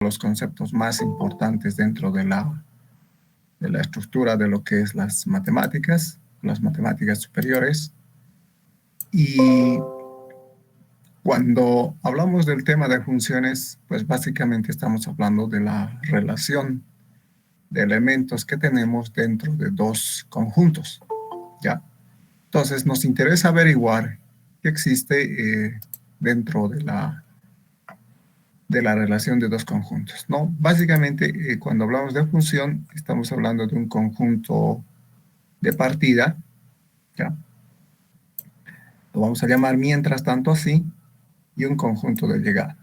los conceptos más importantes dentro de la estructura de lo que es las matemáticas superiores. Y cuando hablamos del tema de funciones, pues básicamente estamos hablando de la relación de elementos que tenemos dentro de dos conjuntos, ¿ya? Entonces nos interesa averiguar qué existe dentro de la relación de dos conjuntos, ¿no? Básicamente, cuando hablamos de función, estamos hablando de un conjunto de partida, ¿ya? Lo vamos a llamar mientras tanto así, y un conjunto de llegada.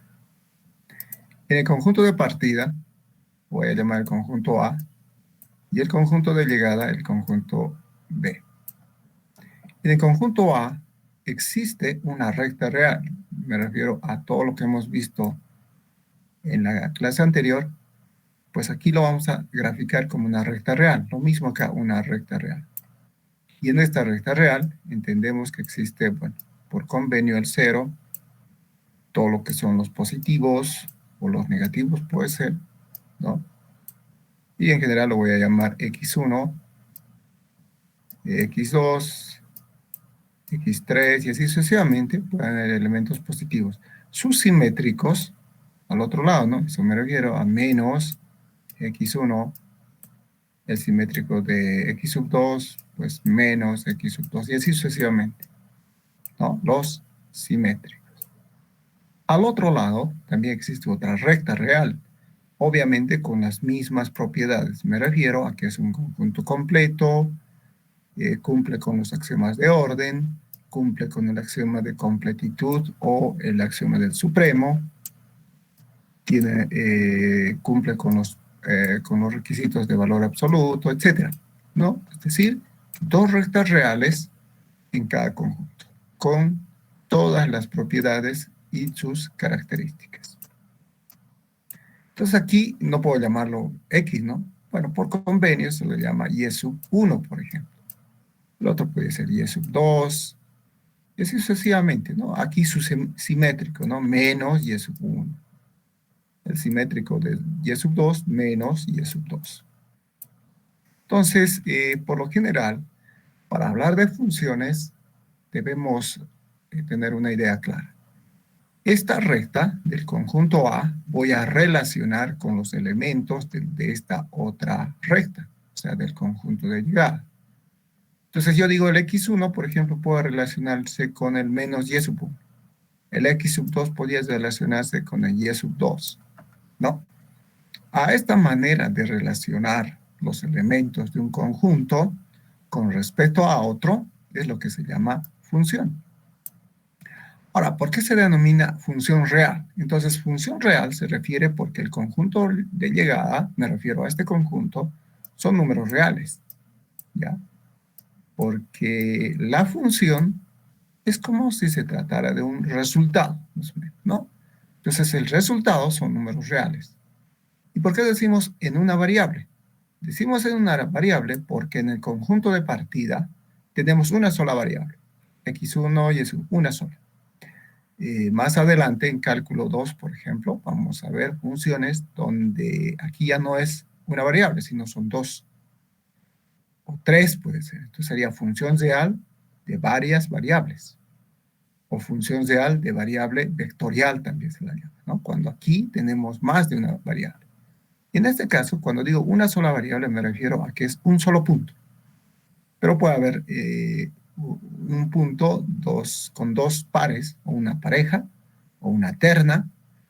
En el conjunto de partida, voy a llamar el conjunto A, y el conjunto de llegada, el conjunto B. En el conjunto A, existe una recta real. Me refiero a todo lo que hemos visto en la clase anterior, pues aquí lo vamos a graficar como una recta real, lo mismo acá, una recta real. Y en esta recta real entendemos que existe, bueno, por convenio el cero, todo lo que son los positivos o los negativos puede ser, ¿no? Y en general lo voy a llamar x1, x2, x3 y así sucesivamente, pueden haber elementos positivos. Sus simétricos, al otro lado, ¿no? Eso me refiero a menos x1, el simétrico de x sub 2, pues menos x sub 2, y así sucesivamente, ¿no? Los simétricos. Al otro lado, también existe otra recta real, obviamente con las mismas propiedades. Me refiero a que es un conjunto completo, cumple con los axiomas de orden, cumple con el axioma de completitud o el axioma del supremo, cumple con los requisitos de valor absoluto, etc., ¿no? Es decir, dos rectas reales en cada conjunto, con todas las propiedades y sus características. Entonces aquí no puedo llamarlo X, ¿no? Bueno, por convenio se le llama Y sub 1, por ejemplo. El otro puede ser Y sub 2, y así sucesivamente, ¿no? Aquí su simétrico, ¿no? Menos Y sub 1. El simétrico de Y sub 2 menos Y sub 2. Entonces, por lo general, para hablar de funciones, debemos tener una idea clara. Esta recta del conjunto A voy a relacionar con los elementos de esta otra recta, o sea, del conjunto de llegada. Entonces yo digo el x1, por ejemplo, puede relacionarse con el menos y sub 1. El x sub 2 podría relacionarse con el y sub 2, ¿no? A esta manera de relacionar los elementos de un conjunto con respecto a otro es lo que se llama función. Ahora, ¿por qué se denomina función real? Entonces, función real se refiere porque el conjunto de llegada, me refiero a este conjunto, son números reales, ¿ya? Porque la función es como si se tratara de un resultado, ¿no? Entonces, el resultado son números reales. ¿Y por qué decimos en una variable? Decimos en una variable porque en el conjunto de partida tenemos una sola variable, x1 y es una sola. Más adelante, en cálculo 2, por ejemplo, vamos a ver funciones donde aquí ya no es una variable, sino son dos. O tres puede ser. Entonces sería función real de varias variables. O función real de variable vectorial también se la llama, ¿no? Cuando aquí tenemos más de una variable. Y en este caso, cuando digo una sola variable, me refiero a que es un solo punto. Pero puede haber un punto con dos pares, o una pareja, o una terna.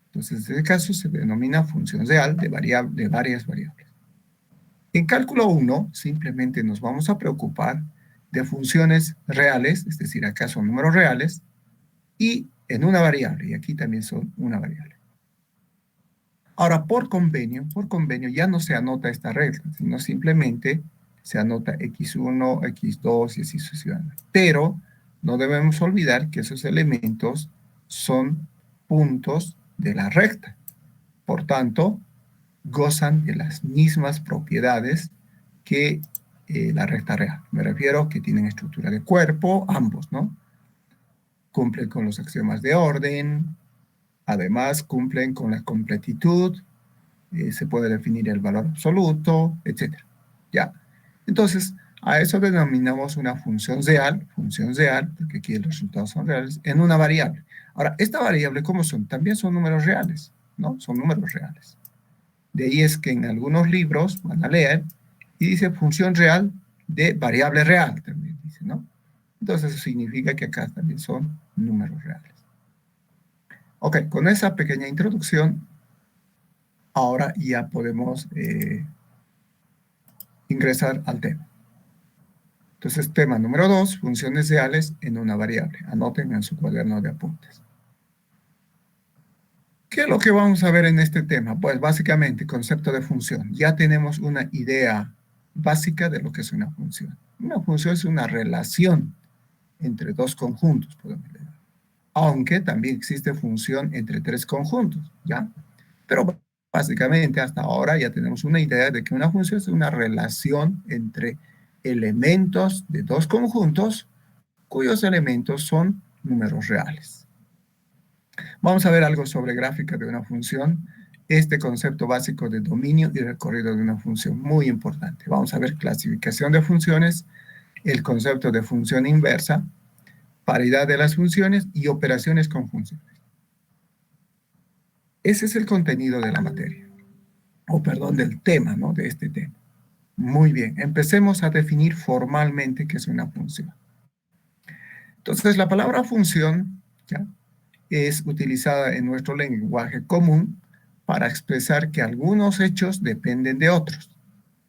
Entonces, en este caso se denomina función real de varias variables. En cálculo 1, simplemente nos vamos a preocupar de funciones reales, es decir, acá son números reales, y en una variable, y aquí también son una variable. Ahora, por convenio ya no se anota esta regla, sino simplemente se anota x1, x2 y así sucesivamente. Pero no debemos olvidar que esos elementos son puntos de la recta. Por tanto, gozan de las mismas propiedades que la recta real. Me refiero a que tienen estructura de cuerpo, ambos, ¿no? Cumplen con los axiomas de orden, además cumplen con la completitud, se puede definir el valor absoluto, etc. ¿Ya? Entonces, a eso denominamos una función real, porque aquí los resultados son reales, en una variable. Ahora, esta variable, ¿cómo son? También son números reales, ¿no? Son números reales. De ahí es que en algunos libros van a leer y dice función real de variable real, también dice, ¿no? Entonces eso significa que acá también son números reales. Ok, con esa pequeña introducción, ahora ya podemos ingresar al tema. Entonces, tema número 2, funciones reales en una variable. Anoten en su cuaderno de apuntes. ¿Qué es lo que vamos a ver en este tema? Pues básicamente, concepto de función. Ya tenemos una idea básica de lo que es una función. Una función es una relación entre dos conjuntos, podemos leer. Aunque también existe función entre tres conjuntos, ¿ya? Pero básicamente hasta ahora ya tenemos una idea de que una función es una relación entre elementos de dos conjuntos cuyos elementos son números reales. Vamos a ver algo sobre gráfica de una función, este concepto básico de dominio y recorrido de una función, muy importante. Vamos a ver clasificación de funciones, el concepto de función inversa, paridad de las funciones y operaciones con funciones. Ese es el contenido de la materia, o perdón, del tema, ¿no? De este tema. Muy bien, empecemos a definir formalmente qué es una función. Entonces, la palabra función, ¿ya?, es utilizada en nuestro lenguaje común para expresar que algunos hechos dependen de otros,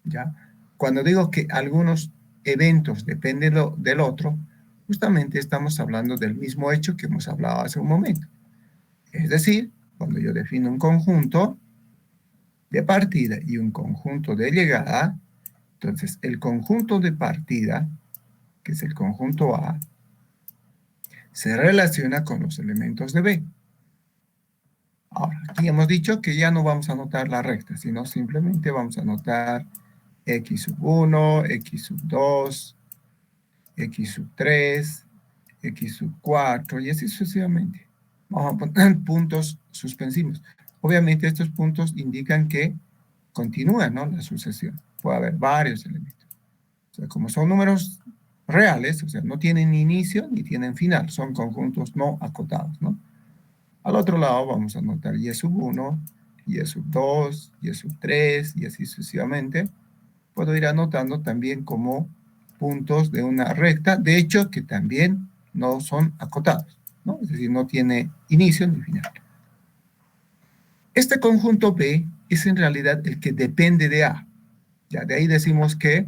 ¿ya? Cuando digo que algunos eventos dependen del otro, justamente estamos hablando del mismo hecho que hemos hablado hace un momento. Es decir, cuando yo defino un conjunto de partida y un conjunto de llegada, entonces el conjunto de partida, que es el conjunto A, se relaciona con los elementos de B. Ahora, aquí hemos dicho que ya no vamos a anotar la recta, sino simplemente vamos a anotar x sub 1, x sub 2, x sub 3, x sub 4 y así sucesivamente. Vamos a poner puntos suspensivos. Obviamente estos puntos indican que continúa, ¿no?, la sucesión. Puede haber varios elementos. O sea, como son números reales, o sea, no tienen ni inicio ni tienen final, son conjuntos no acotados, ¿no? Al otro lado vamos a anotar y sub 1, y sub 2, y sub 3, y así sucesivamente. Puedo ir anotando también como puntos de una recta, de hecho que también no son acotados, ¿no? Es decir, no tiene inicio ni final. Este conjunto B es en realidad el que depende de A. Ya, de ahí decimos que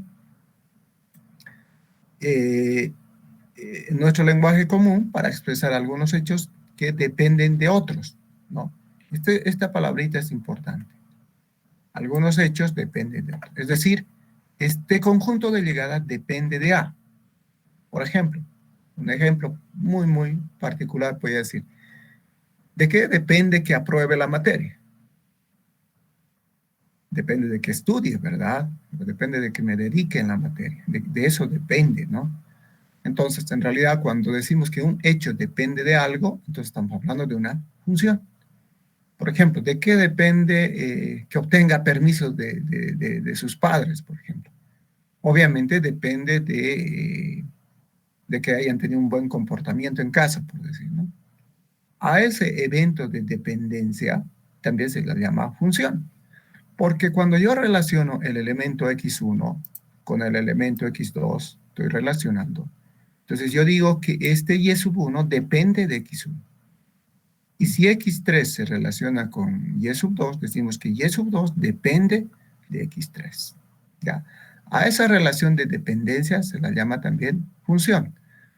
en nuestro lenguaje común, para expresar algunos hechos que dependen de otros, ¿no? Esta palabrita es importante. Algunos hechos dependen de otros. Es decir, este conjunto de llegada depende de A. Por ejemplo, un ejemplo muy, muy particular, voy a decir, ¿de qué depende que apruebe la materia? Depende de que estudie, ¿verdad? Depende de que me dedique en la materia. De eso depende, ¿no? Entonces, en realidad, cuando decimos que un hecho depende de algo, entonces estamos hablando de una función. Por ejemplo, ¿de qué depende que obtenga permisos de sus padres, por ejemplo? Obviamente depende de que hayan tenido un buen comportamiento en casa, por decir, ¿no? A ese evento de dependencia también se le llama función. Porque cuando yo relaciono el elemento x1 con el elemento x2, estoy relacionando. Entonces yo digo que este y sub 1 depende de x1. Y si x3 se relaciona con y sub 2, decimos que y sub 2 depende de x3. ¿Ya? A esa relación de dependencia se la llama también función.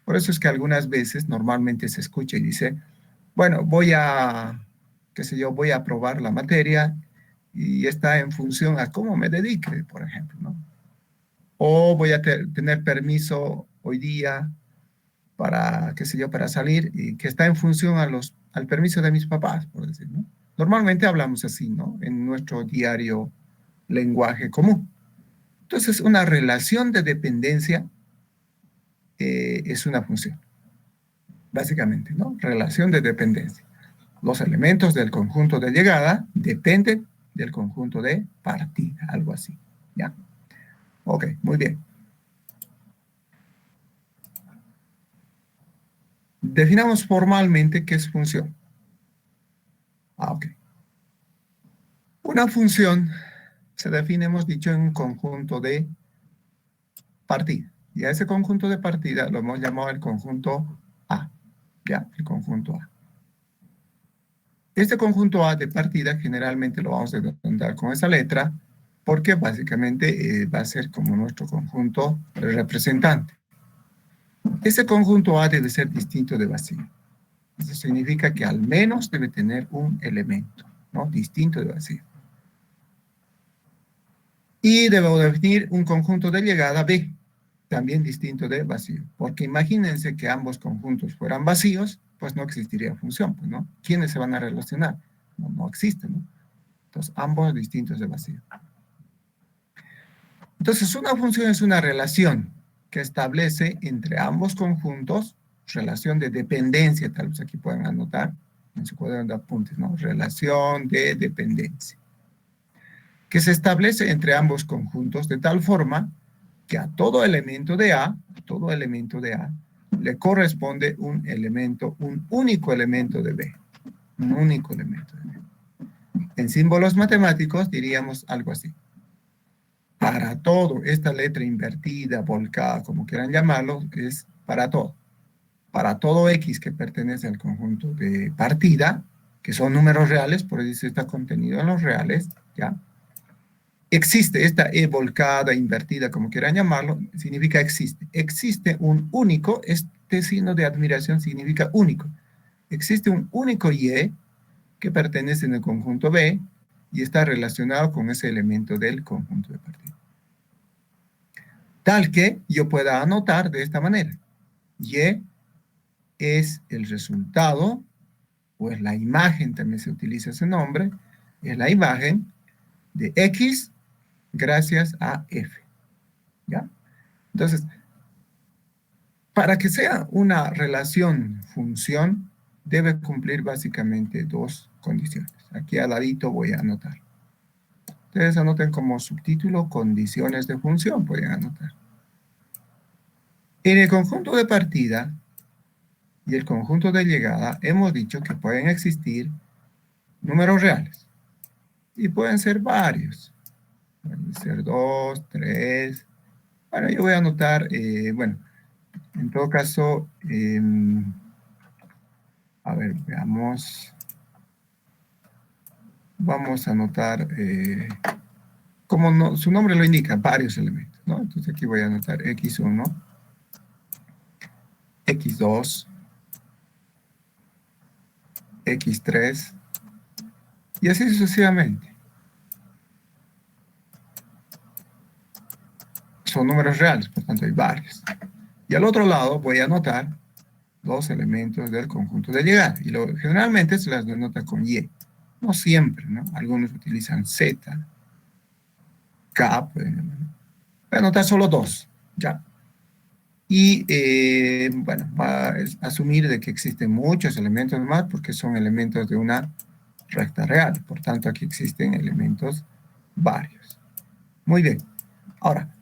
Por eso es que algunas veces normalmente se escucha y dice, bueno, voy a, qué sé yo, voy a aprobar la materia y está en función a cómo me dedique, por ejemplo, ¿no? O voy a tener permiso hoy día para, qué sé yo, para salir y que está en función al permiso de mis papás, por decir, ¿no? Normalmente hablamos así, ¿no? En nuestro diario lenguaje común. Entonces, una relación de dependencia es una función, ¿no? Relación de dependencia. Los elementos del conjunto de llegada dependen del conjunto de partida, algo así, ¿ya? Ok, muy bien. Definamos formalmente qué es función. Ok. Una función se define, hemos dicho, en un conjunto de partida. Y a ese conjunto de partida lo hemos llamado el conjunto A. ¿Ya? El conjunto A. Este conjunto A de partida generalmente lo vamos a denotar con esa letra porque básicamente va a ser como nuestro conjunto representante. Ese conjunto A debe ser distinto de vacío. Eso significa que al menos debe tener un elemento, ¿no? Distinto de vacío. Y debo definir un conjunto de llegada B, también distinto de vacío. Porque imagínense que ambos conjuntos fueran vacíos, pues no existiría función, pues, ¿no? ¿Quiénes se van a relacionar? No, no existen, ¿no? Entonces, ambos distintos de vacío. Entonces, una función es una relación que establece entre ambos conjuntos, relación de dependencia, tal vez aquí pueden anotar en su cuaderno de apuntes, ¿no? Relación de dependencia. Que se establece entre ambos conjuntos de tal forma que a todo elemento de A, le corresponde un elemento, un único elemento de B. Un único elemento de B. En símbolos matemáticos diríamos algo así. Para todo, esta letra invertida, volcada, como quieran llamarlo, es para todo. Para todo X que pertenece al conjunto de partida, que son números reales, por eso está contenido en los reales, ¿ya? Existe esta E volcada, invertida, como quieran llamarlo, significa existe. Existe un único, este signo de admiración significa único. Existe un único Y que pertenece en el conjunto B y está relacionado con ese elemento del conjunto de partida. Tal que yo pueda anotar de esta manera. Y es el resultado, o es la imagen, también se utiliza ese nombre, es la imagen de X gracias a F. ¿Ya? Entonces, para que sea una relación función, debe cumplir básicamente dos condiciones. Aquí al ladito voy a anotar. Ustedes anoten como subtítulo condiciones de función, pueden anotar. En el conjunto de partida y el conjunto de llegada hemos dicho que pueden existir números reales y pueden ser varios. Pueden ser 2, 3. Bueno, yo voy a anotar, bueno, en todo caso, a ver, veamos. Vamos a anotar, como no, su nombre lo indica, varios elementos, ¿no? Entonces aquí voy a anotar x1, x2, x3, y así sucesivamente. Son números reales, por tanto hay varios. Y al otro lado voy a anotar los elementos del conjunto de llegada. Y generalmente se las denota con Y. No siempre, ¿no? Algunos utilizan Z, K, pueden llamar. Voy a anotar solo dos, ¿ya? Y, bueno, va a asumir de que existen muchos elementos más porque son elementos de una recta real. Por tanto, aquí existen elementos varios. Muy bien. Ahora,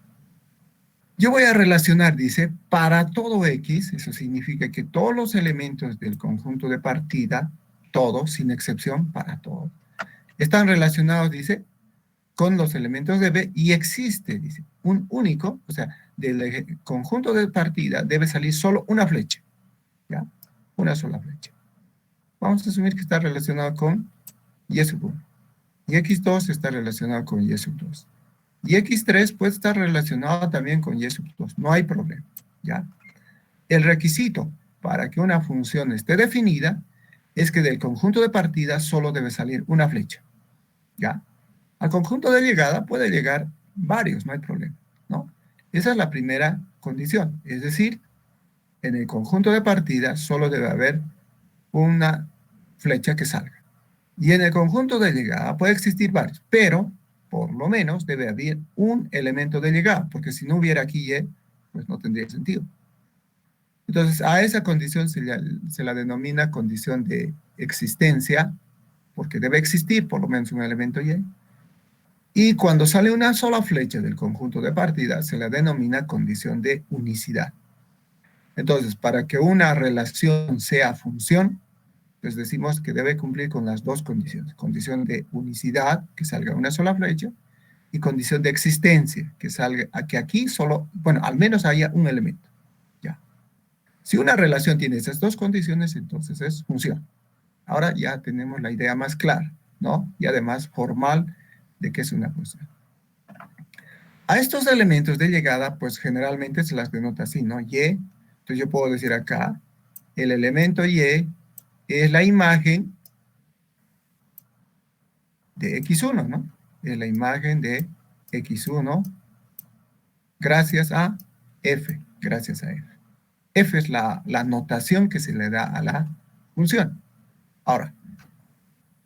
yo voy a relacionar, dice, para todo X, eso significa que todos los elementos del conjunto de partida, todos, sin excepción, para todos, están relacionados, dice, con los elementos de B y existe, dice, un único, o sea, del conjunto de partida debe salir solo una flecha, ¿ya? Una sola flecha. Vamos a asumir que está relacionado con Y sub 1. Y X2 está relacionado con Y sub 2. Y X3 puede estar relacionado también con Y sub 2. No hay problema, ¿ya? El requisito para que una función esté definida es que del conjunto de partida solo debe salir una flecha, ¿ya? Al conjunto de llegada puede llegar varios, no hay problema, ¿no? Esa es la primera condición, es decir, en el conjunto de partida solo debe haber una flecha que salga. Y en el conjunto de llegada puede existir varios, pero por lo menos debe haber un elemento de llegada, porque si no hubiera aquí Y, pues no tendría sentido. Entonces, a esa condición se la denomina condición de existencia, porque debe existir por lo menos un elemento Y. Y cuando sale una sola flecha del conjunto de partida, se la denomina condición de unicidad. Entonces, para que una relación sea función, pues decimos que debe cumplir con las dos condiciones. Condición de unicidad, que salga una sola flecha, y condición de existencia, que salga, que aquí solo, bueno, al menos haya un elemento. Ya. Si una relación tiene esas dos condiciones, entonces es función. Ahora ya tenemos la idea más clara, ¿no? Y además formal de que es una función. A estos elementos de llegada, pues generalmente se las denota así, ¿no? Y. Entonces yo puedo decir acá, el elemento Y es la imagen de X1, ¿no? Es la imagen de X1 gracias a F, gracias a F. F es la notación que se le da a la función. Ahora,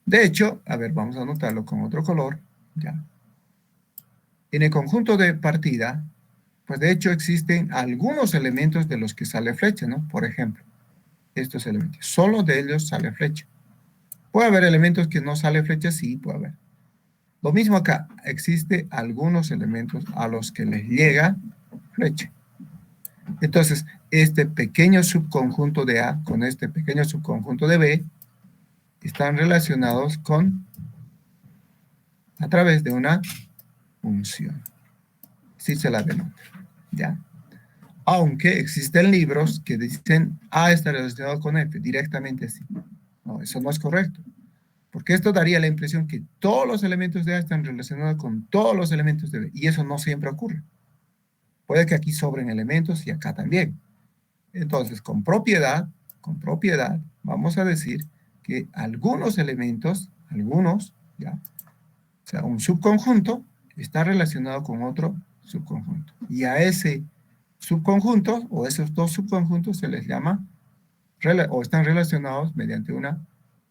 de hecho, a ver, vamos a anotarlo con otro color, ya. En el conjunto de partida, pues de hecho existen algunos elementos de los que sale flecha, ¿no? Por ejemplo, estos elementos, solo de ellos sale flecha. ¿Puede haber elementos que no sale flecha? Sí, puede haber. Lo mismo acá, existe algunos elementos a los que les llega flecha. Entonces, este pequeño subconjunto de A con este pequeño subconjunto de B están relacionados a través de una función. Sí se la denota, ¿ya? Aunque existen libros que dicen A está relacionado con F, directamente así. No, eso no es correcto. Porque esto daría la impresión que todos los elementos de A están relacionados con todos los elementos de B. Y eso no siempre ocurre. Puede que aquí sobren elementos y acá también. Entonces, con propiedad, vamos a decir que algunos elementos, ya, o sea, un subconjunto está relacionado con otro subconjunto. Y a ese subconjunto, o esos dos subconjuntos, se les llama, o están relacionados mediante una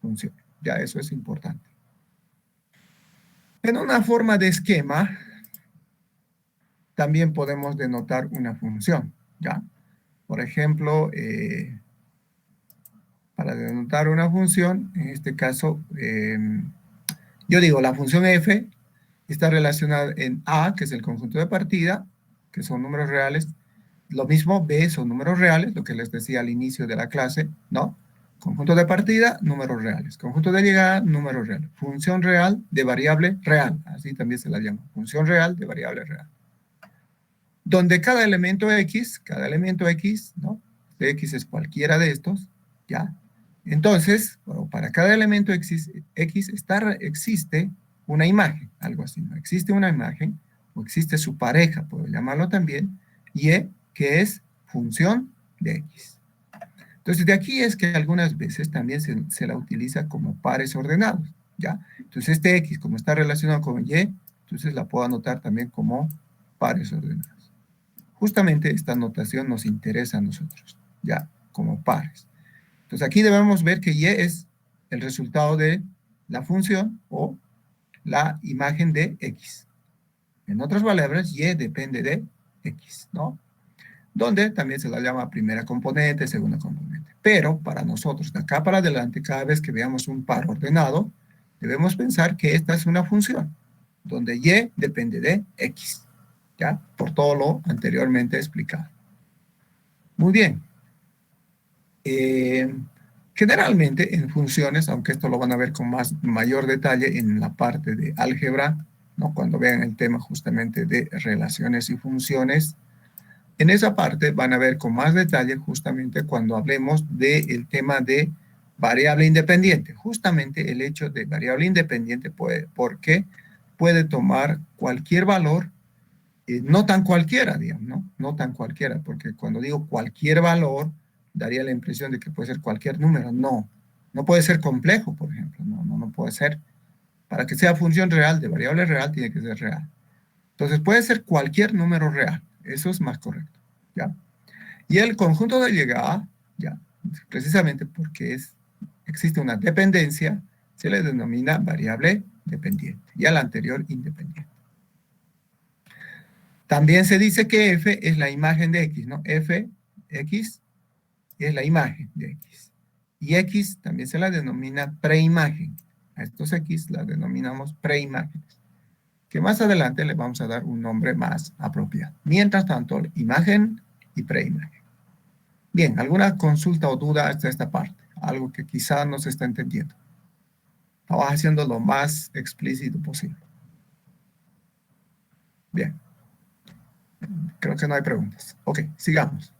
función. Ya eso es importante. En una forma de esquema, también podemos denotar una función, ¿ya? Por ejemplo, para denotar una función, en este caso, yo digo, la función f está relacionada en A, que es el conjunto de partida, que son números reales. Lo mismo, B son números reales, lo que les decía al inicio de la clase, ¿no? Conjunto de partida, números reales. Conjunto de llegada, números reales. Función real de variable real, así también se la llama. Función real de variable real. Donde cada elemento X, ¿no? X es cualquiera de estos, ¿ya? Entonces, bueno, para cada elemento X existe una imagen, algo así, ¿no? Existe una imagen, o existe su pareja, puedo llamarlo también, Y, que es función de X. Entonces, de aquí es que algunas veces también se la utiliza como pares ordenados, ¿ya? Entonces, este X, como está relacionado con Y, entonces la puedo anotar también como pares ordenados. Justamente esta notación nos interesa a nosotros, ya, como pares. Entonces aquí debemos ver que Y es el resultado de la función o la imagen de X. En otras palabras, Y depende de X, ¿no? Donde también se la llama primera componente, segunda componente. Pero para nosotros, de acá para adelante, cada vez que veamos un par ordenado, debemos pensar que esta es una función, donde Y depende de X, ¿ya? Por todo lo anteriormente explicado. Muy bien. Generalmente en funciones, aunque esto lo van a ver con mayor detalle en la parte de álgebra, ¿no? Cuando vean el tema justamente de relaciones y funciones, en esa parte van a ver con más detalle justamente cuando hablemos del tema de variable independiente. Justamente el hecho de variable independiente porque puede tomar cualquier valor, no tan cualquiera, digamos, ¿no? No tan cualquiera, porque cuando digo cualquier valor, daría la impresión de que puede ser cualquier número. No, no puede ser complejo, por ejemplo. No puede ser. Para que sea función real de variable real, tiene que ser real. Entonces puede ser cualquier número real. Eso es más correcto, ¿ya? Y el conjunto de llegada, ¿ya? Precisamente porque existe una dependencia, se le denomina variable dependiente. Y a la anterior, independiente. También se dice que F es la imagen de X, ¿no? F, X, es la imagen de X. Y X también se la denomina preimagen. A estos X las denominamos preimágenes. que más adelante le vamos a dar un nombre más apropiado. Mientras tanto, imagen y preimagen. Bien, ¿alguna consulta o duda hasta esta parte? Algo que quizá no se está entendiendo. Estamos haciendo lo más explícito posible. Bien, creo que no hay preguntas. Ok, sigamos.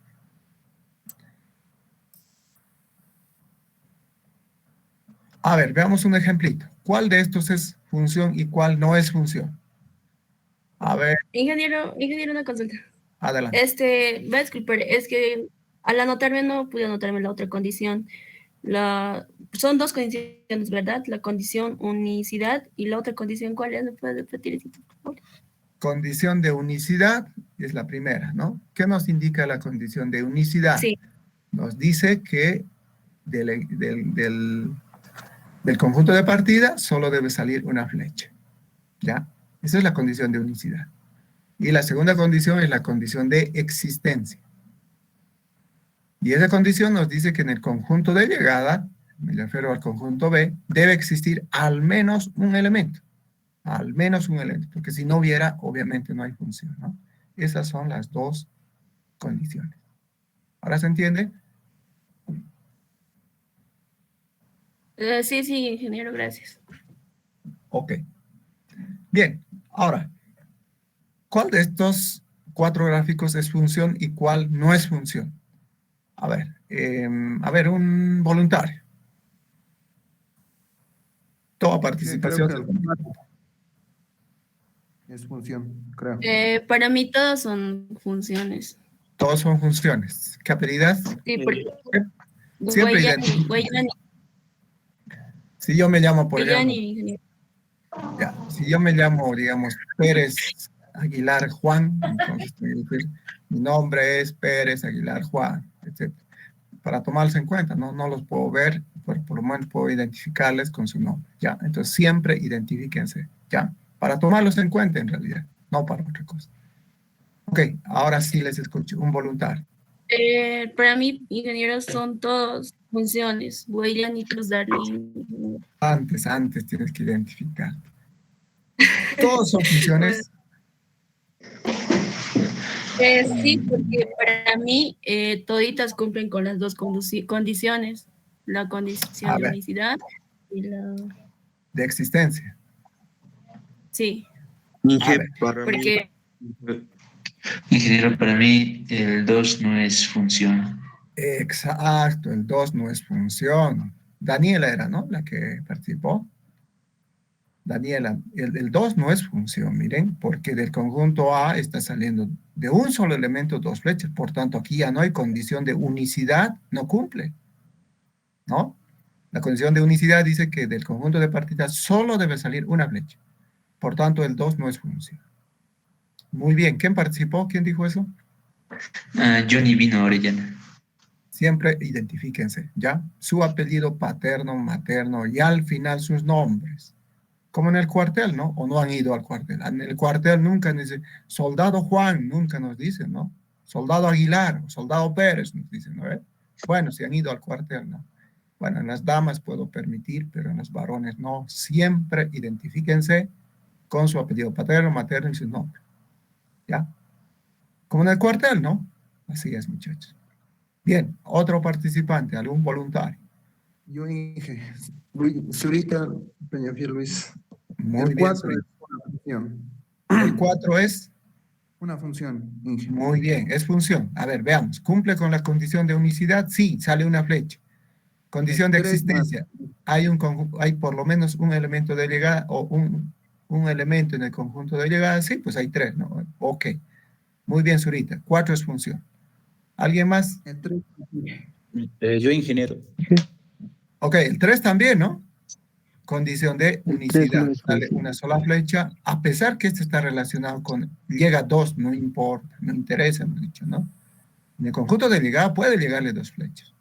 A ver, veamos un ejemplito. ¿Cuál de estos es función y cuál no es función? A ver, Ingeniero, una consulta. adelante. Va a disculpar, es que al anotarme no pude anotarme la otra condición. Son dos condiciones, ¿verdad? La condición unicidad y la otra condición, ¿cuál es? ¿Me puedes repetir eso, por favor? Condición de unicidad es la primera, ¿no? ¿Qué nos indica la condición de unicidad? Sí. Nos dice que del conjunto de partida solo debe salir una flecha, ¿ya? Esa es la condición de unicidad. Y la segunda condición es la condición de existencia. Y esa condición nos dice que en el conjunto de llegada, me refiero al conjunto B, debe existir al menos un elemento. Al menos un elemento, porque si no hubiera, obviamente no hay función, ¿no? Esas son las dos condiciones. ¿Ahora se entiende? Sí, ingeniero, gracias. Ok. Bien, ahora, ¿cuál de estos cuatro gráficos es función y cuál no es función? A ver, un voluntario. Toda Creo participación. que es función, creo. Para mí todas son funciones. Todos son funciones. ¿Qué apellidas? Sí, porque Siempre Guayani, identifican. Si yo me llamo, por ejemplo, ingeniero. ya, si yo me llamo, digamos, Pérez Aguilar Juan, entonces tengo que decir, mi nombre es Pérez Aguilar Juan, etc. Para tomarlos en cuenta, no los puedo ver, pero por lo menos puedo identificarles con su nombre, ¿ya? Entonces siempre identifíquense, ¿ya? Para tomarlos en cuenta en realidad, no para otra cosa. Ok, ahora sí les escucho, un voluntario. Para mí, ingenieros son todos funciones. Weyland y Cruz Darling. Antes tienes que identificar. Todos son funciones. Sí, porque para mí toditas cumplen con las dos condiciones. La condición A de ver, unicidad y la... de existencia. Sí, A Inge, ver, para mí, porque... Ingeniero, para mí el 2 no es función. exacto, el 2 no es función. Daniela era, ¿no? La que participó. Daniela, el 2 no es función, miren, porque del conjunto A está saliendo de un solo elemento dos flechas, por tanto aquí ya no hay condición de unicidad, no cumple, ¿no? La condición de unicidad dice que del conjunto de partidas solo debe salir una flecha, por tanto el 2 no es función. Muy bien, ¿quién participó? ¿Quién dijo eso? Johnny Vino Orellana. Siempre identifíquense, ¿ya? Su apellido paterno, materno y al final sus nombres. Como en el cuartel, ¿no? O no han ido al cuartel. En el cuartel nunca nos dice, soldado Juan, nunca nos dicen, ¿no? Soldado Aguilar, soldado Pérez, nos dicen, ¿no? Bueno, si han ido al cuartel, ¿no? Bueno, en las damas puedo permitir, pero en los varones no. Siempre identifíquense con su apellido paterno, materno y su nombre, ¿ya? Como en el cuartel, ¿no? Así es, muchachos. Bien, otro participante, algún voluntario. Yo, Inge, Zurita Peñafiel Luis. Muy El bien, 4 Zurita. es una función. El 4 es, Una función, Inge. muy bien, es función. A ver, veamos. ¿Cumple con la condición de unicidad? Sí, sale una flecha. Condición El de 3 no es. existencia. Hay por lo menos un elemento de llegada o un elemento en el conjunto de llegada. Sí, pues hay tres, ¿no? Ok. Muy bien, Zurita. 4 es función. ¿Alguien más? El 3 yo ingeniero. Ok, el 3 también, ¿no? Condición de El 3 no unicidad. es Sale función. una sola flecha, a pesar que este está relacionado con, llega dos, no importa, no interesa, hemos dicho, ¿no? En el conjunto de llegada puede llegarle dos flechas.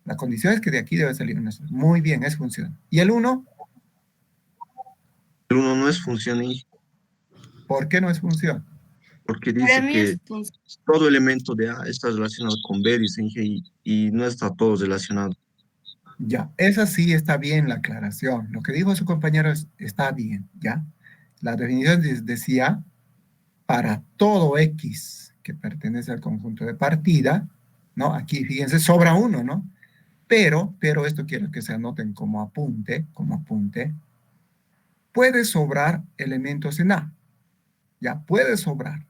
La condición es que de aquí debe salir una sola. Muy bien, es función. ¿Y el 1? El 1 no es función, Inge, ¿Por qué no es función? porque Para dice mí es que todo elemento de A está relacionado con B, dice Inge, y no está todo relacionado. Ya, esa sí está bien la aclaración. Lo que dijo su compañero está bien, ¿ya? La definición decía, para todo X que pertenece al conjunto de partida, ¿no? Aquí, fíjense, sobra uno, ¿no? Pero esto quiero que se anoten como apunte, puede sobrar elementos en A, ya, puede sobrar.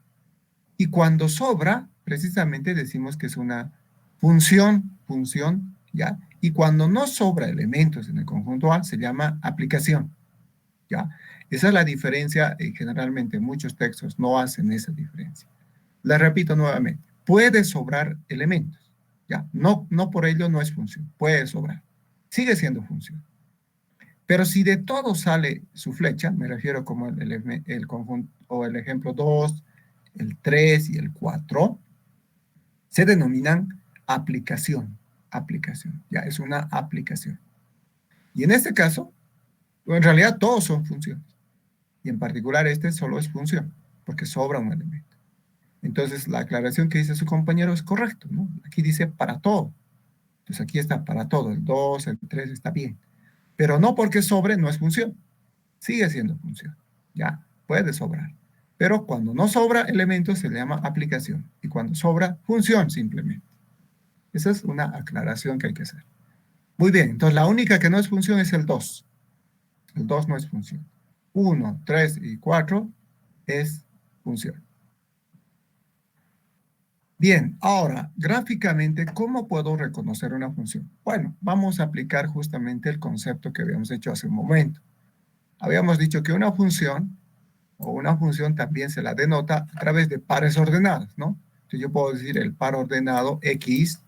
Y cuando sobra, precisamente decimos que es una función, ¿ya? Y cuando no sobra elementos en el conjunto A, se llama aplicación, ¿ya? Esa es la diferencia, y generalmente muchos textos no hacen esa diferencia. La repito nuevamente, puede sobrar elementos, ¿ya? No por ello no es función, puede sobrar. Sigue siendo función. Pero si de todo sale su flecha, me refiero como el conjunto, o el ejemplo 2, el 3 y el 4, se denominan aplicación. Ya es una aplicación. Y en este caso, en realidad todos son funciones. Y en particular este solo es función, porque sobra un elemento. Entonces la aclaración que dice su compañero es correcto, ¿no? Aquí dice para todo. Entonces aquí está para todo, el 2, el 3 está bien. Pero no porque sobre no es función. Sigue siendo función. Ya, puede sobrar. Pero cuando no sobra elementos se le llama aplicación. Y cuando sobra, función simplemente. Esa es una aclaración que hay que hacer. Muy bien, entonces la única que no es función es el 2. El 2 no es función. 1, 3 y 4 es función. Bien, ahora, gráficamente, ¿cómo puedo reconocer una función? Bueno, vamos a aplicar justamente el concepto que habíamos hecho hace un momento. Habíamos dicho que una función también se la denota a través de pares ordenados, ¿no? Entonces yo puedo decir el par ordenado X,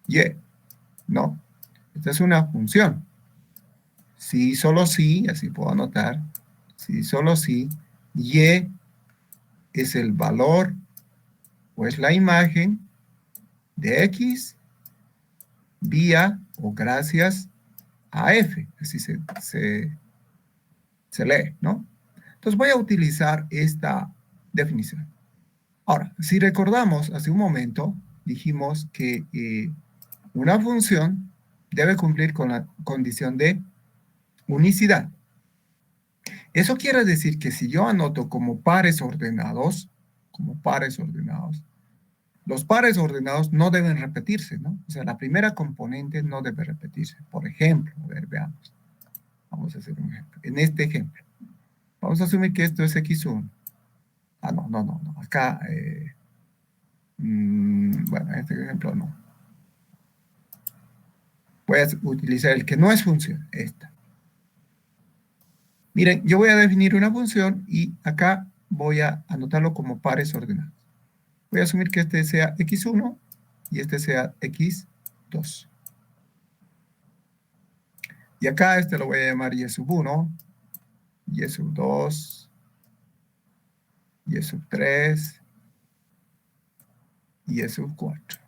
Y, ¿no? Esta es una función. Si, solo si, así puedo anotar, si, solo si, Y es el valor o es la imagen de X vía o gracias a F, así se lee, ¿no? Entonces voy a utilizar esta definición. Ahora, si recordamos hace un momento, dijimos que una función debe cumplir con la condición de unicidad. Eso quiere decir que si yo anoto como pares ordenados, los pares ordenados no deben repetirse, ¿no? O sea, la primera componente no debe repetirse. Por ejemplo, a ver, veamos. Vamos a hacer un ejemplo. En este ejemplo, vamos a asumir que esto es x1. Ah, no. Acá, bueno, en este ejemplo no. Voy a utilizar el que no es función, esta. Miren, yo voy a definir una función y acá voy a anotarlo como pares ordenados. Voy a asumir que este sea x1 y este sea x2. Y acá este lo voy a llamar y sub 1, y sub 2, y sub 3, y sub 4.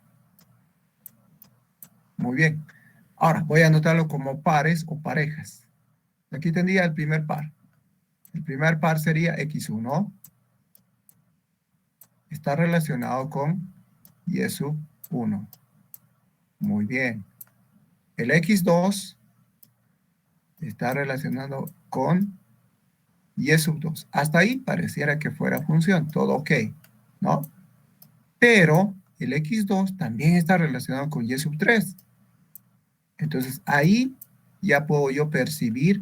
Muy bien. Ahora, voy a anotarlo como pares o parejas. Aquí tendría el primer par. El primer par sería x1. Está relacionado con y sub 1. Muy bien. El x2 está relacionado con y sub 2. Hasta ahí pareciera que fuera función. Todo ok, ¿no? Pero el x2 también está relacionado con y sub 3. Entonces ahí ya puedo yo percibir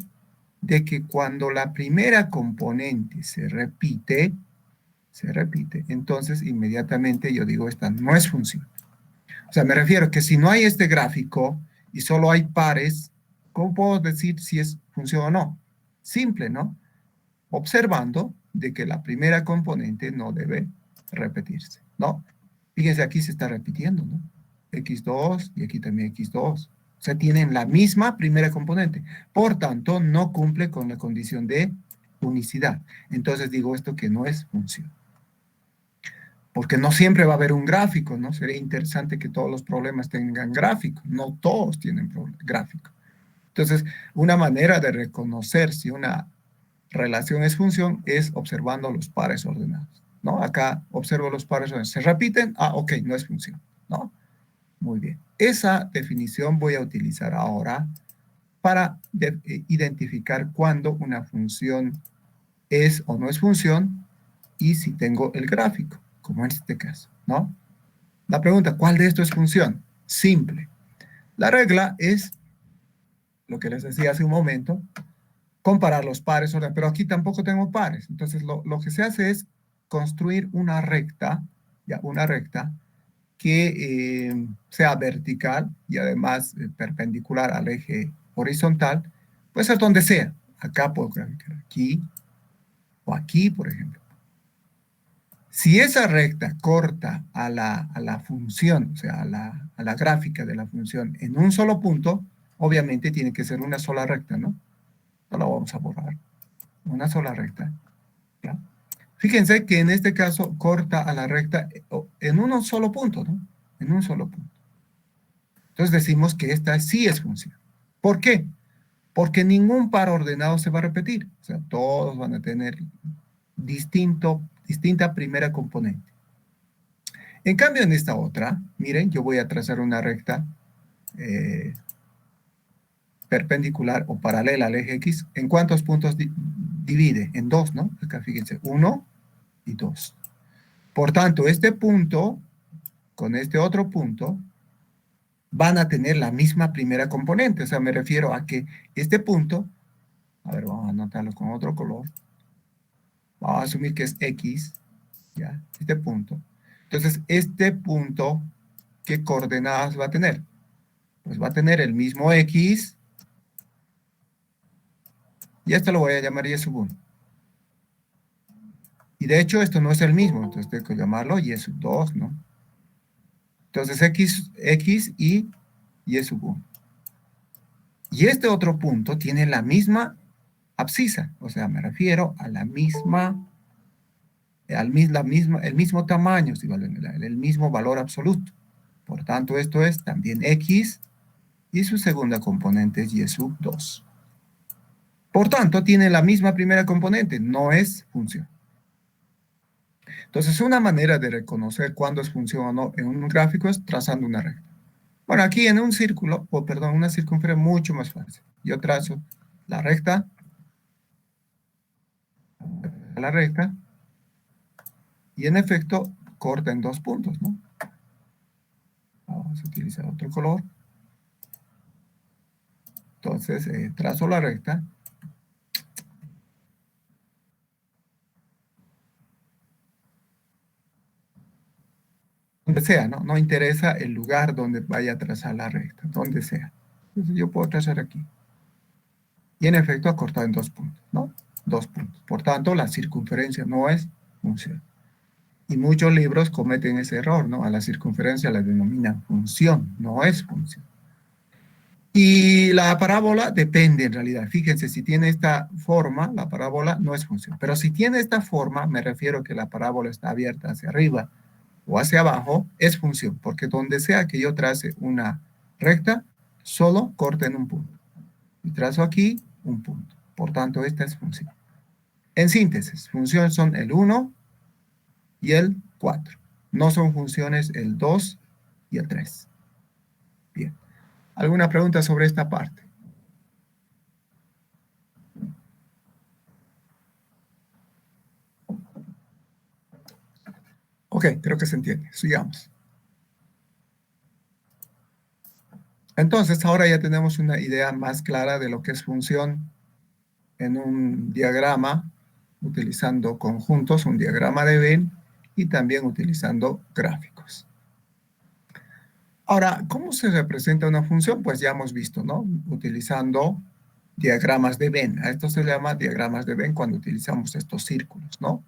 de que cuando la primera componente se repite, entonces inmediatamente yo digo esta no es función. O sea, me refiero que si no hay este gráfico y solo hay pares, ¿cómo puedo decir si es función o no? Simple, ¿no? Observando de que la primera componente no debe repetirse, ¿no? Fíjense, aquí se está repitiendo, ¿no? X2 y aquí también X2. O sea, tienen la misma primera componente. Por tanto, no cumple con la condición de unicidad. Entonces digo esto que no es función. Porque no siempre va a haber un gráfico, ¿no? Sería interesante que todos los problemas tengan gráfico. No todos tienen gráfico. Entonces, una manera de reconocer si una relación es función es observando los pares ordenados, ¿no? Acá observo los pares ordenados. ¿Se repiten? Ah, ok, no es función, ¿no? Muy bien. Esa definición voy a utilizar ahora para identificar cuándo una función es o no es función y si tengo el gráfico, como en este caso, ¿no? La pregunta, ¿cuál de esto es función? Simple. La regla es, lo que les decía hace un momento, comparar los pares, pero aquí tampoco tengo pares. Entonces, lo que se hace es construir una recta, ya, una recta que sea vertical y además perpendicular al eje horizontal, puede ser donde sea. Acá puedo graficar aquí o aquí, por ejemplo. Si esa recta corta a la función, o sea, a la gráfica de la función en un solo punto, obviamente tiene que ser una sola recta, ¿no? No la vamos a borrar. Una sola recta. ¿Ya? Fíjense que en este caso corta a la recta en un solo punto, ¿no? En un solo punto. Entonces decimos que esta sí es función. ¿Por qué? Porque ningún par ordenado se va a repetir. O sea, todos van a tener distinta primera componente. En cambio, en esta otra, miren, yo voy a trazar una recta perpendicular o paralela al eje X. ¿En cuántos puntos divide? En dos, ¿no? Acá fíjense, 1 y 2. Por tanto, este punto con este otro punto van a tener la misma primera componente. O sea, me refiero a que este punto, a ver, vamos a anotarlo con otro color. Vamos a asumir que es X, ¿ya? Este punto. Entonces, este punto, ¿qué coordenadas va a tener? Pues va a tener el mismo X, y esto lo voy a llamar Y sub 1. Y de hecho, esto no es el mismo, entonces tengo que llamarlo Y sub 2, ¿no? Entonces, X y Y sub 1. Y este otro punto tiene la misma abscisa, o sea, me refiero a la misma, el mismo tamaño, el mismo valor absoluto. Por tanto, esto es también X y su segunda componente es Y sub 2. Por tanto, tiene la misma primera componente, no es función. Entonces, una manera de reconocer cuándo es función o no en un gráfico es trazando una recta. Bueno, aquí en un círculo, o perdón, una circunferencia mucho más fácil. Yo trazo la recta, y en efecto corta en dos puntos, ¿no? Vamos a utilizar otro color. Entonces, trazo la recta. Donde sea, ¿no? No interesa el lugar donde vaya a trazar la recta, donde sea. Entonces yo puedo trazar aquí. Y en efecto ha cortado en dos puntos, ¿no? Dos puntos. Por tanto, la circunferencia no es función. Y muchos libros cometen ese error, ¿no? A la circunferencia la denominan función, no es función. Y la parábola depende en realidad. Fíjense, si tiene esta forma, la parábola no es función. Pero si tiene esta forma, me refiero a que la parábola está abierta hacia arriba o hacia abajo, es función. Porque donde sea que yo trace una recta, solo corta en un punto. Y trazo aquí un punto. Por tanto, esta es función. En síntesis, funciones son el 1 y el 4. No son funciones el 2 y el 3. Bien. ¿Alguna pregunta sobre esta parte? Ok, creo que se entiende. Sigamos. Entonces, ahora ya tenemos una idea más clara de lo que es función en un diagrama, utilizando conjuntos, un diagrama de Venn, y también utilizando gráficos. Ahora, ¿cómo se representa una función? Pues ya hemos visto, ¿no? Utilizando diagramas de Venn. A esto se llama diagramas de Venn cuando utilizamos estos círculos, ¿no?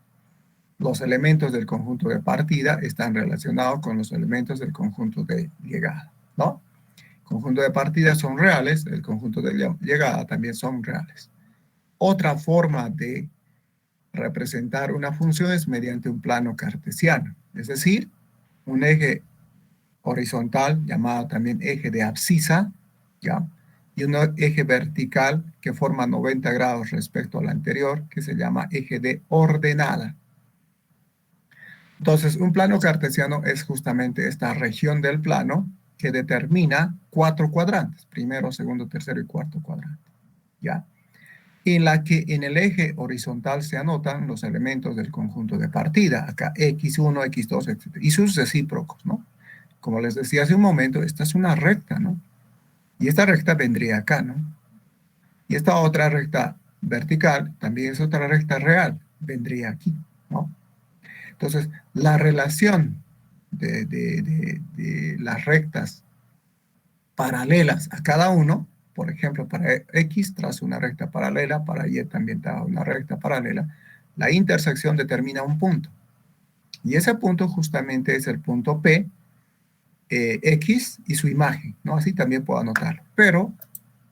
Los elementos del conjunto de partida están relacionados con los elementos del conjunto de llegada, ¿no? El conjunto de partida son reales, el conjunto de llegada también son reales. Otra forma de representar una función es mediante un plano cartesiano, es decir, un eje horizontal, llamado también eje de abscisa, ¿ya? Y un eje vertical que forma 90 grados respecto al anterior, que se llama eje de ordenada. Entonces, un plano cartesiano es justamente esta región del plano que determina 4 cuadrantes, primero, segundo, tercero y cuarto cuadrante, ¿ya? en la que en el eje horizontal se anotan los elementos del conjunto de partida, acá x1, x2, etc. Y sus recíprocos, ¿no? Como les decía hace un momento, esta es una recta, ¿no? Y esta recta vendría acá, ¿no? Y esta otra recta vertical también es otra recta real, vendría aquí, ¿no? Entonces, la relación de las rectas paralelas a cada uno, por ejemplo, para X trazo una recta paralela, para Y también trazo una recta paralela, la intersección determina un punto. Y ese punto justamente es el punto P, X y su imagen, ¿no? Así también puedo anotarlo. Pero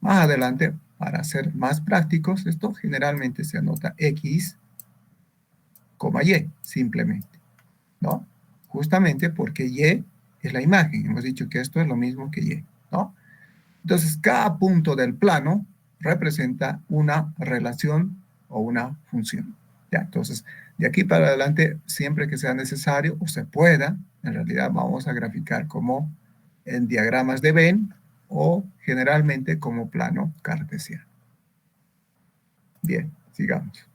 más adelante, para ser más prácticos, esto generalmente se anota X, Y, simplemente, ¿no? Justamente porque Y es la imagen. Hemos dicho que esto es lo mismo que Y, ¿no? Entonces, cada punto del plano representa una relación o una función. ¿Ya? Entonces, de aquí para adelante, siempre que sea necesario o se pueda, en realidad vamos a graficar como en diagramas de Venn o generalmente como plano cartesiano. Bien, sigamos.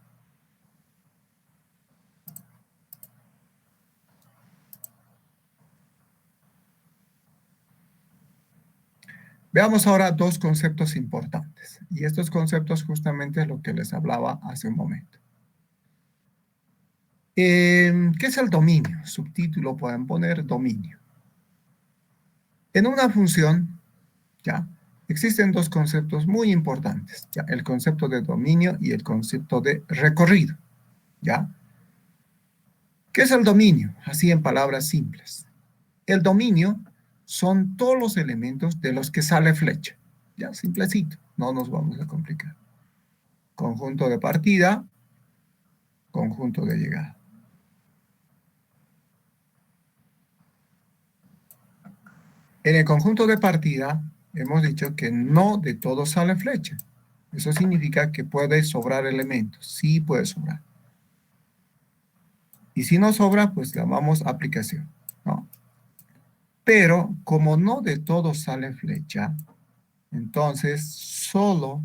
Veamos ahora dos conceptos importantes. Y estos conceptos justamente es lo que les hablaba hace un momento. ¿Qué es el dominio? Subtítulo pueden poner dominio. En una función, ¿ya? Existen dos conceptos muy importantes, ¿ya? El concepto de dominio y el concepto de recorrido, ¿ya? ¿Qué es el dominio? Así en palabras simples. El dominio son todos los elementos de los que sale flecha, ¿ya? Simplecito, no nos vamos a complicar. Conjunto de partida, conjunto de llegada. En el conjunto de partida, hemos dicho que no de todo sale flecha. Eso significa que puede sobrar elementos. Sí puede sobrar. Y si no sobra, pues llamamos aplicación, ¿no? Pero como no de todo sale flecha, entonces solo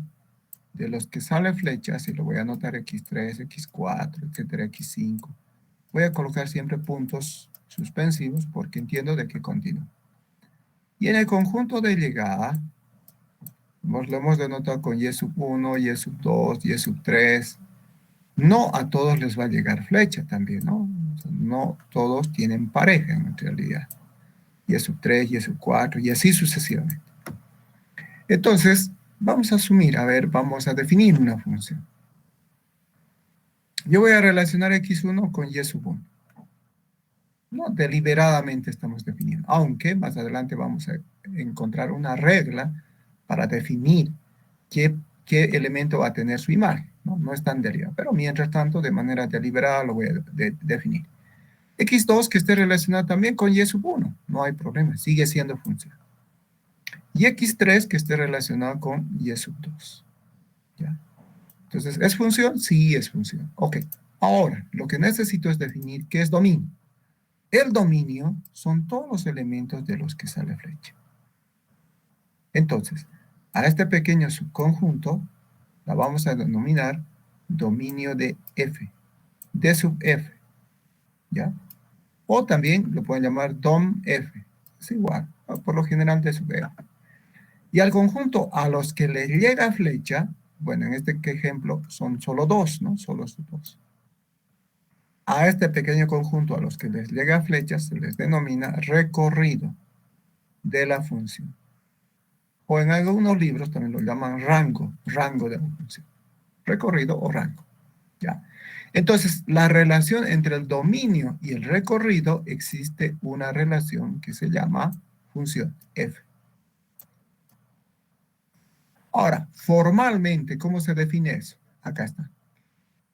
de los que sale flecha, si lo voy a anotar x3, x4, etcétera, x5, voy a colocar siempre puntos suspensivos porque entiendo de que continúa. Y en el conjunto de llegada, lo hemos denotado con y sub 1, y sub 2, y sub 3. No a todos les va a llegar flecha también, ¿no? O sea, no todos tienen pareja en realidad. Y sub 3, y sub 4, y así sucesivamente. Entonces, vamos a asumir, a ver, vamos a definir una función. Yo voy a relacionar x1 con y sub 1. No, deliberadamente estamos definiendo, aunque más adelante vamos a encontrar una regla para definir qué elemento va a tener su imagen. No es tan derivado, pero mientras tanto, de manera deliberada lo voy a definir. x2 que esté relacionado también con y sub 1, no hay problema, sigue siendo función. Y x3 que esté relacionado con y sub 2. ¿Ya? Entonces, ¿es función? Sí, es función. Ok, ahora, lo que necesito es definir qué es dominio. El dominio son todos los elementos de los que sale flecha. Entonces, a este pequeño subconjunto la vamos a denominar dominio de F, D sub F, ¿ya? O también lo pueden llamar dom F, es igual, por lo general D sub F. Y al conjunto a los que les llega flecha, bueno, en este ejemplo son solo dos, ¿no? Solo dos. A este pequeño conjunto a los que les llega flecha se les denomina recorrido de la función. O en algunos libros también lo llaman rango de la función. Recorrido o rango. ¿Ya? Entonces, la relación entre el dominio y el recorrido existe una relación que se llama función f. Ahora, formalmente, ¿cómo se define eso? Acá está.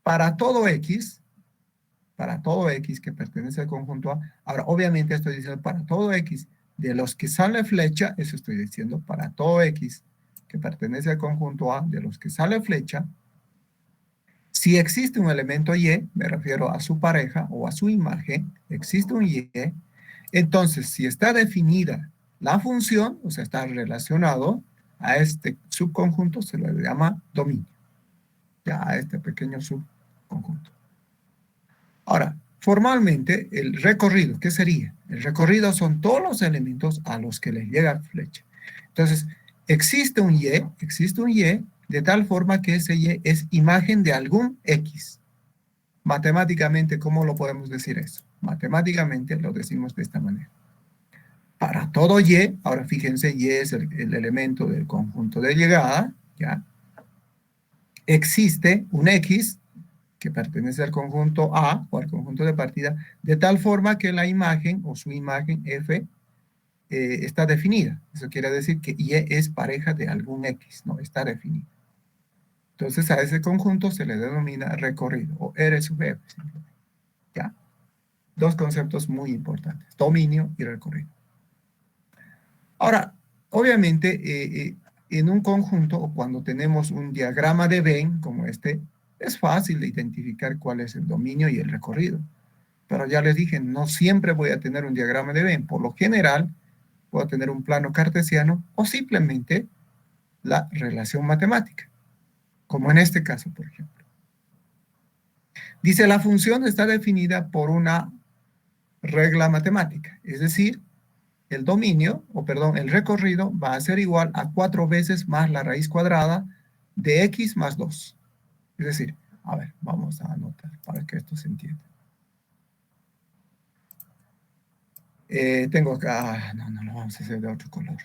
Para todo x que pertenece al conjunto A, ahora obviamente estoy diciendo para todo x de los que sale flecha, eso estoy diciendo, para todo x que pertenece al conjunto A, de los que sale flecha, si existe un elemento y, me refiero a su pareja o a su imagen, existe un y, entonces si está definida la función, o sea, está relacionado a este subconjunto, se le llama dominio. ya a este pequeño subconjunto. Ahora, formalmente, el recorrido, ¿qué sería? El recorrido son todos los elementos a los que les llega flecha. Entonces, existe un Y de tal forma que ese Y es imagen de algún X. Matemáticamente, ¿cómo lo podemos decir eso? Matemáticamente lo decimos de esta manera. Para todo Y, ahora fíjense, Y es el elemento del conjunto de llegada, ¿ya? Existe un X que pertenece al conjunto A o al conjunto de partida, de tal forma que la imagen o su imagen F está definida. Eso quiere decir que Y es pareja de algún X, ¿no? Está definida. Entonces a ese conjunto se le denomina recorrido o R sub F, simplemente. ¿Ya? Dos conceptos muy importantes, dominio y recorrido. Ahora, obviamente, en un conjunto o cuando tenemos un diagrama de Venn como este, es fácil de identificar cuál es el dominio y el recorrido. Pero ya les dije, no siempre voy a tener un diagrama de Venn. Por lo general, puedo tener un plano cartesiano o simplemente la relación matemática, como en este caso, por ejemplo. Dice, la función está definida por una regla matemática, es decir, el dominio, o perdón, el recorrido va a ser igual a 4 veces más la raíz cuadrada de x más 2. Es decir, a ver, vamos a anotar para que esto se entienda. Tengo acá, no lo vamos a hacer de otro color.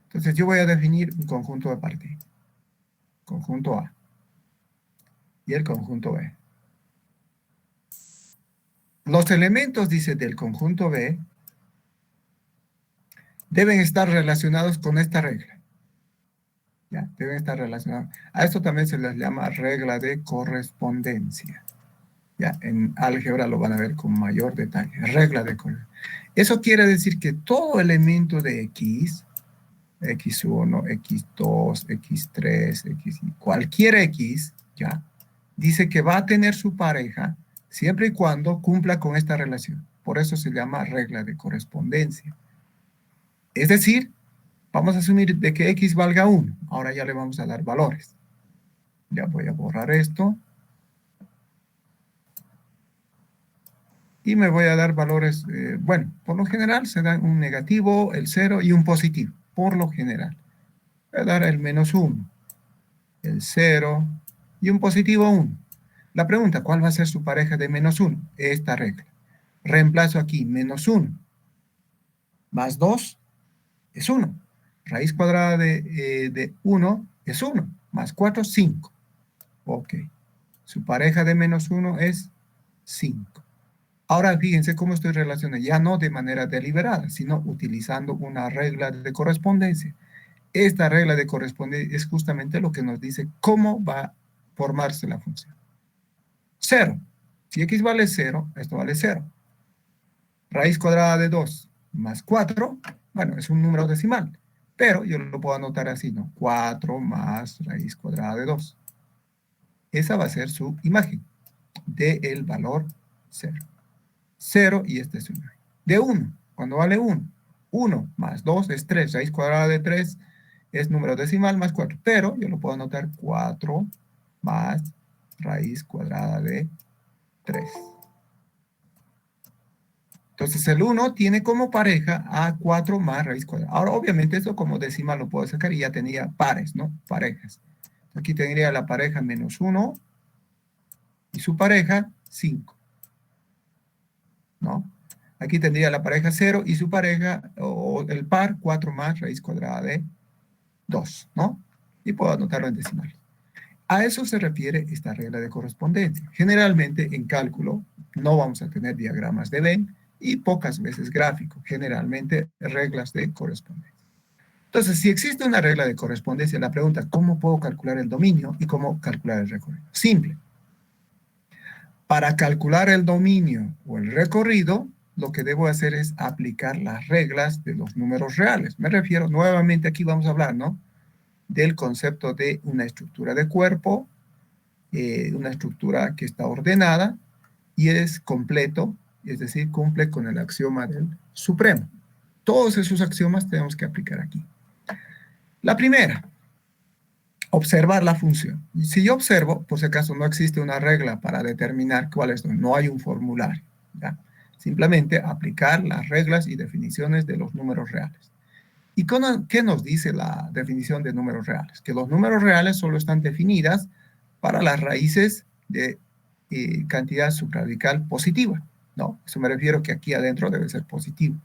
Entonces yo voy a definir un conjunto de partida. Conjunto A. Y el conjunto B. Los elementos, dice, del conjunto B deben estar relacionados con esta regla. ¿Ya? Deben estar relacionados. A esto también se les llama regla de correspondencia. Ya, en álgebra lo van a ver con mayor detalle. Regla de correspondencia. Eso quiere decir que todo elemento de X, X1, X2, X3, X, cualquier X, ¿ya? Dice que va a tener su pareja siempre y cuando cumpla con esta relación. Por eso se llama regla de correspondencia. Es decir, vamos a asumir de que X valga 1. Ahora ya le vamos a dar valores. Ya voy a borrar esto. Y me voy a dar valores, bueno, por lo general se dan un negativo, el 0 y un positivo. Por lo general. Voy a dar el menos 1, el 0 y un positivo 1. La pregunta, ¿cuál va a ser su pareja de menos 1? Esta regla. Reemplazo aquí menos 1 más 2 es 1. Raíz cuadrada de 1 es 1. Más 4, 5. Ok. Su pareja de menos 1 es 5. Ahora fíjense cómo estoy relacionando, ya no de manera deliberada, sino utilizando una regla de correspondencia. Esta regla de correspondencia es justamente lo que nos dice cómo va a formarse la función. 0. Si x vale 0, esto vale 0. Raíz cuadrada de 2 más 4, bueno, es un número decimal, pero yo lo puedo anotar así, ¿no? 4 más raíz cuadrada de 2. Esa va a ser su imagen del valor 0. 0 y este es su imagen. De 1, cuando vale 1. 1 más 2 es 3. Raíz cuadrada de 3 es número decimal más 4. Pero yo lo puedo anotar 4 más raíz cuadrada de 3. Entonces el 1 tiene como pareja a 4 más raíz cuadrada. Ahora obviamente esto como decimal lo puedo sacar y ya tenía pares, ¿no? Parejas. Aquí tendría la pareja menos 1 y su pareja 5. ¿No? Aquí tendría la pareja 0 y su pareja, o el par, 4 más raíz cuadrada de 2, ¿no? Y puedo anotarlo en decimal. A eso se refiere esta regla de correspondencia. Generalmente en cálculo no vamos a tener diagramas de Venn y pocas veces gráficos, generalmente reglas de correspondencia. Entonces, si existe una regla de correspondencia, la pregunta, ¿cómo puedo calcular el dominio y cómo calcular el recorrido? Simple. Para calcular el dominio o el recorrido, lo que debo hacer es aplicar las reglas de los números reales. Me refiero, nuevamente aquí vamos a hablar, ¿no? Del concepto de una estructura de cuerpo, una estructura que está ordenada y es completo es decir, cumple con el axioma del supremo. Todos esos axiomas tenemos que aplicar aquí. La primera, observar la función. Y si yo observo, por si acaso no existe una regla para determinar cuál es, no hay un formulario, ¿ya? Simplemente aplicar las reglas y definiciones de los números reales. ¿Y qué nos dice la definición de números reales? Que los números reales solo están definidas para las raíces de cantidad subradical positiva, ¿no? Eso me refiero que aquí adentro debe ser positivo.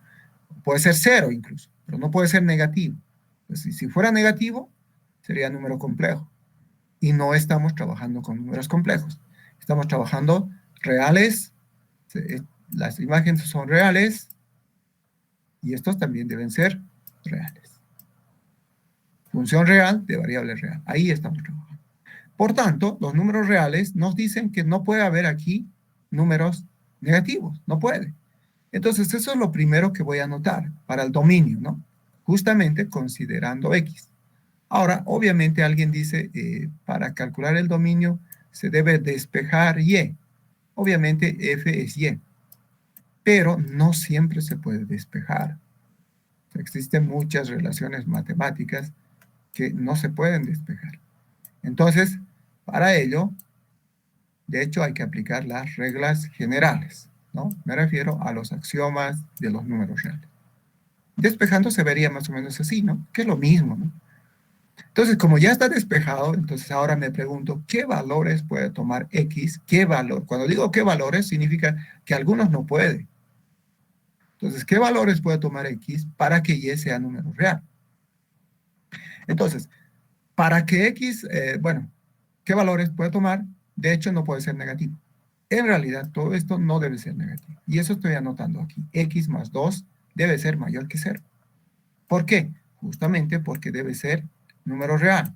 Puede ser cero incluso, pero no puede ser negativo. Entonces, si fuera negativo, sería número complejo. Y no estamos trabajando con números complejos. Estamos trabajando reales, las imágenes son reales, y estos también deben ser reales. Función real de variable real. Ahí estamos trabajando. Por tanto, los números reales nos dicen que no puede haber aquí números negativos. No puede. Entonces, eso es lo primero que voy a anotar para el dominio, ¿no? Justamente considerando X. Ahora, obviamente alguien dice, para calcular el dominio se debe despejar Y. Obviamente F es Y. Pero no siempre se puede despejar. Existen muchas relaciones matemáticas que no se pueden despejar. Entonces, para ello, de hecho, hay que aplicar las reglas generales, ¿no? Me refiero a los axiomas de los números reales. Despejando se vería más o menos así, ¿no? Que es lo mismo, ¿no? Entonces, como ya está despejado, entonces ahora me pregunto, ¿qué valores puede tomar X? ¿Qué valor? Cuando digo qué valores, significa que algunos no puede. Entonces, ¿qué valores puede tomar X para que Y sea número real? Entonces, para que X, bueno, ¿qué valores puede tomar? De hecho, no puede ser negativo. En realidad, todo esto no debe ser negativo. Y eso estoy anotando aquí. X más 2 debe ser mayor que 0. ¿Por qué? Justamente porque debe ser número real.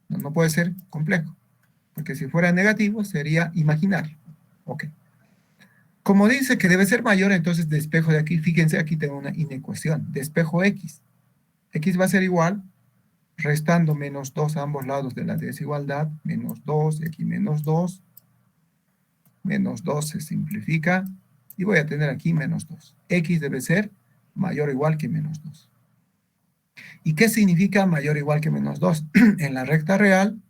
No puede ser complejo. Porque si fuera negativo, sería imaginario. Ok. Como dice que debe ser mayor, entonces despejo de aquí. Fíjense, aquí tengo una inecuación. Despejo X. X va a ser igual, restando menos 2 a ambos lados de la desigualdad, menos 2, aquí menos 2, menos 2 se simplifica, y voy a tener aquí menos 2. X debe ser mayor o igual que menos 2. ¿Y qué significa mayor o igual que menos 2? En la recta real,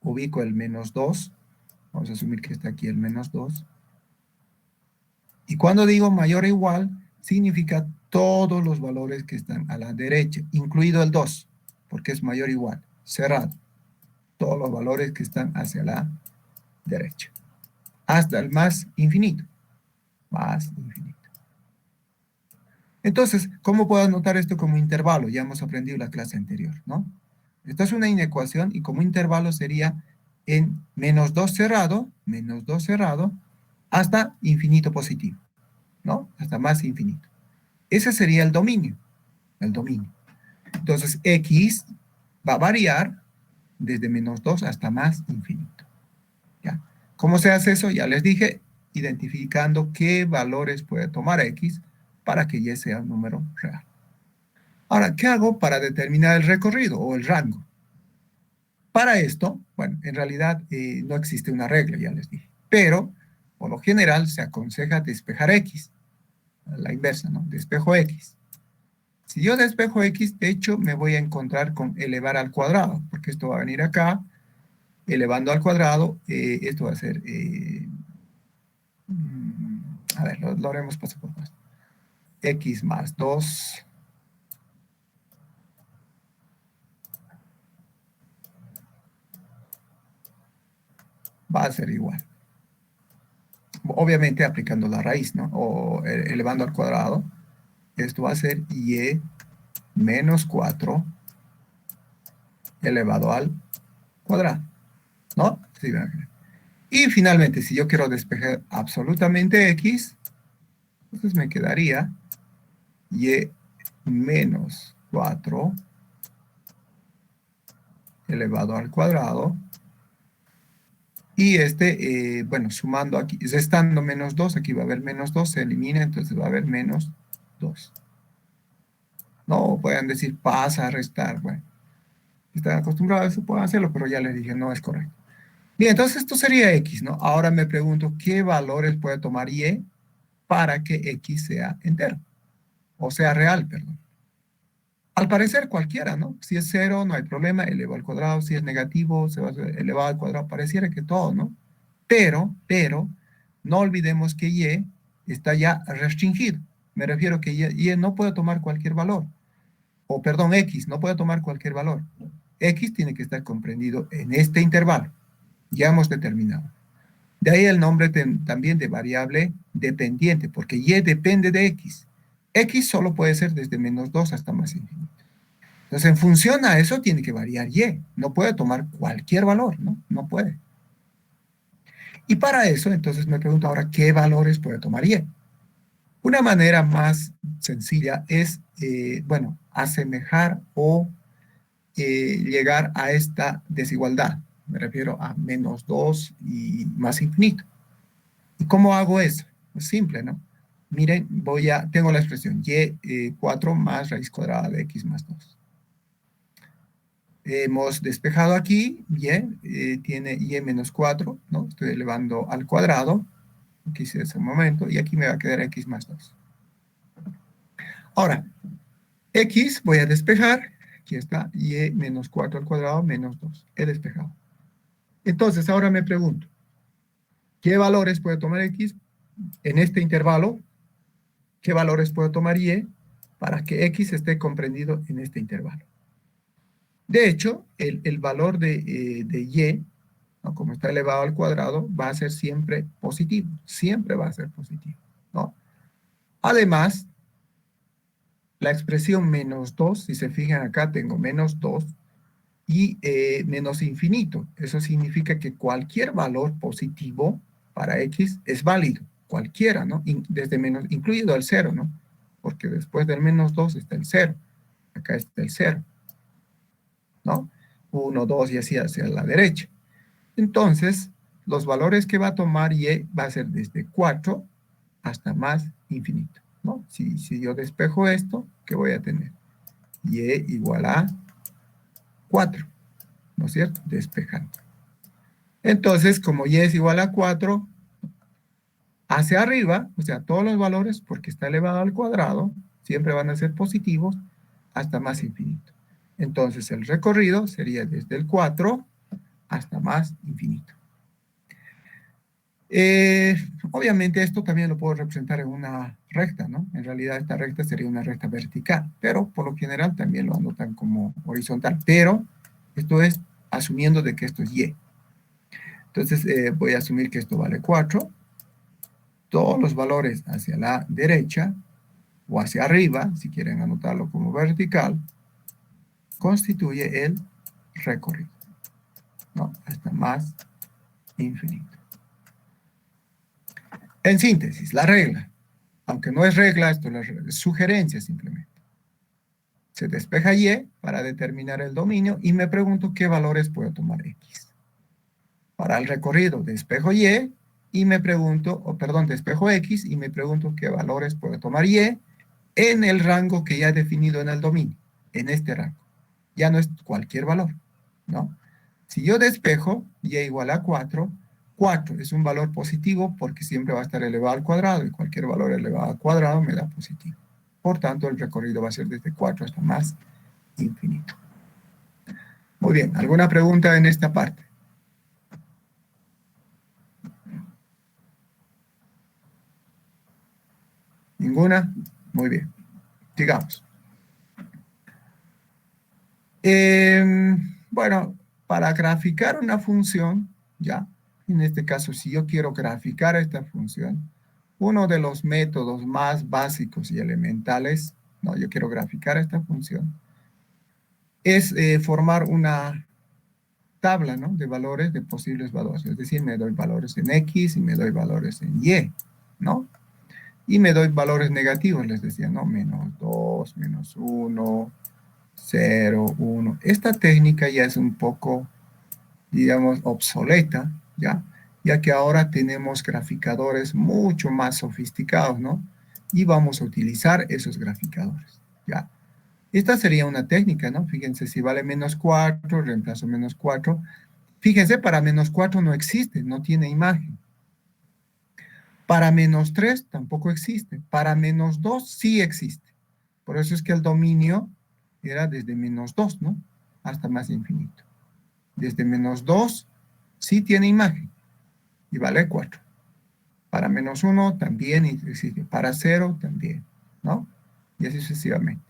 ubico el menos 2, vamos a asumir que está aquí el menos 2, y cuando digo mayor o igual, significa todos los valores que están a la derecha, incluido el 2, porque es mayor o igual, cerrado. Todos los valores que están hacia la derecha. Hasta el más infinito. Más infinito. Entonces, ¿cómo puedo anotar esto como intervalo? Ya hemos aprendido en la clase anterior, ¿no? Esta es una inecuación y como intervalo sería en menos 2 cerrado, hasta infinito positivo, ¿no? Hasta más infinito. Ese sería el dominio. El dominio. Entonces, X va a variar desde menos 2 hasta más infinito. ¿Ya? ¿Cómo se hace eso? Ya les dije, identificando qué valores puede tomar X para que Y sea un número real. Ahora, ¿qué hago para determinar el recorrido o el rango? Para esto, bueno, en realidad no existe una regla, ya les dije, pero por lo general se aconseja despejar X, la inversa, ¿no? Despejo X. Si yo despejo X, de hecho, me voy a encontrar con elevar al cuadrado, porque esto va a venir acá, elevando al cuadrado, esto va a ser, a ver, lo haremos paso por paso. X más 2 va a ser igual. Obviamente aplicando la raíz, ¿no? O elevando al cuadrado. Esto va a ser Y menos 4 elevado al cuadrado, ¿no? Sí, y finalmente, si yo quiero despejar absolutamente X, entonces me quedaría Y menos 4 elevado al cuadrado. Y bueno, sumando aquí, restando menos 2, aquí va a haber menos 2, se elimina, entonces va a haber menos 2. No pueden decir pasa a restar, bueno. Si están acostumbrados a eso, pueden hacerlo, pero ya les dije, no es correcto. Bien, entonces esto sería X, ¿no? Ahora me pregunto, ¿qué valores puede tomar Y para que X sea entero? O sea real, perdón. Al parecer cualquiera, ¿no? Si es 0, no hay problema, elevado al cuadrado. Si es negativo, se va a elevado al cuadrado. Pareciera que todo, ¿no? Pero, no olvidemos que Y está ya restringido. Me refiero que Y no puede tomar cualquier valor. O perdón, X no puede tomar cualquier valor. X tiene que estar comprendido en este intervalo. Ya hemos determinado. De ahí el nombre también de variable dependiente, porque Y depende de X. X solo puede ser desde -2 hasta más infinito. Entonces, en función a eso tiene que variar Y. No puede tomar cualquier valor, ¿no? No puede. Y para eso, entonces me pregunto ahora, ¿qué valores puede tomar Y? Una manera más sencilla es, bueno, asemejar o llegar a esta desigualdad. Me refiero a -2 y más infinito. ¿Y cómo hago eso? Es simple, ¿no? Miren, tengo la expresión y 4 más raíz cuadrada de x más 2. Hemos despejado aquí, bien, tiene y menos 4, ¿no? Estoy elevando al cuadrado, aquí hice ese momento, y aquí me va a quedar x más 2. Ahora, x voy a despejar, aquí está, y menos 4 al cuadrado menos 2, he despejado. Entonces, ahora me pregunto, ¿qué valores puede tomar x en este intervalo? ¿Qué valores puedo tomar y para que x esté comprendido en este intervalo? De hecho, el valor de y, ¿no? Como está elevado al cuadrado, va a ser siempre positivo. Siempre va a ser positivo, ¿no? Además, la expresión -2, si se fijan acá, tengo -2 y menos infinito. Eso significa que cualquier valor positivo para x es válido. Cualquiera, ¿no? Desde incluido el 0, ¿no? Porque después del -2 está el 0. Acá está el 0, ¿no? 1, 2 y así hacia la derecha. Entonces, los valores que va a tomar y va a ser desde 4 hasta más infinito, ¿no? Si yo despejo esto, ¿qué voy a tener? Y igual a 4, ¿no es cierto? Despejando. Entonces, como y es igual a 4, hacia arriba, o sea, todos los valores, porque está elevado al cuadrado, siempre van a ser positivos hasta más infinito. Entonces, el recorrido sería desde el 4 hasta más infinito. Obviamente esto también lo puedo representar en una recta, ¿no? En realidad esta recta sería una recta vertical, pero por lo general también lo anotan como horizontal, pero esto es asumiendo de que esto es y. Entonces voy a asumir que esto vale 4. Todos los valores hacia la derecha o hacia arriba, si quieren anotarlo como vertical, constituye el recorrido, ¿no? Hasta más infinito. En síntesis, la regla, aunque no es regla, esto es sugerencia simplemente. Se despeja y para determinar el dominio y me pregunto qué valores puedo tomar x. Para el recorrido despejo y me pregunto, despejo x y me pregunto qué valores puedo tomar y en el rango que ya he definido en el dominio, en este rango. Ya no es cualquier valor, ¿no? Si yo despejo y igual a 4, 4 es un valor positivo porque siempre va a estar elevado al cuadrado y cualquier valor elevado al cuadrado me da positivo. Por tanto, el recorrido va a ser desde 4 hasta más infinito. Muy bien, ¿alguna pregunta en esta parte? ¿Ninguna? Muy bien. Sigamos. Bueno, para graficar una función, ya, en este caso, si yo quiero graficar esta función, uno de los métodos más básicos y elementales, no, yo quiero graficar esta función, es formar una tabla, ¿no? De valores, de posibles valores. Es decir, me doy valores en X y me doy valores en Y, ¿no? Y me doy valores negativos, les decía, ¿no? -2, -1, 0, 1. Esta técnica ya es un poco, digamos, obsoleta, ¿ya? Ya que ahora tenemos graficadores mucho más sofisticados, ¿no? Y vamos a utilizar esos graficadores, ¿ya? Esta sería una técnica, ¿no? Fíjense, si vale -4, reemplazo -4, Fíjense, para -4 no existe, no tiene imagen. Para -3 tampoco existe. Para -2 sí existe. Por eso es que el dominio era desde -2, ¿no? Hasta más infinito. Desde -2 sí tiene imagen y vale 4. Para -1 también existe. Para 0 también, ¿no? Y así sucesivamente.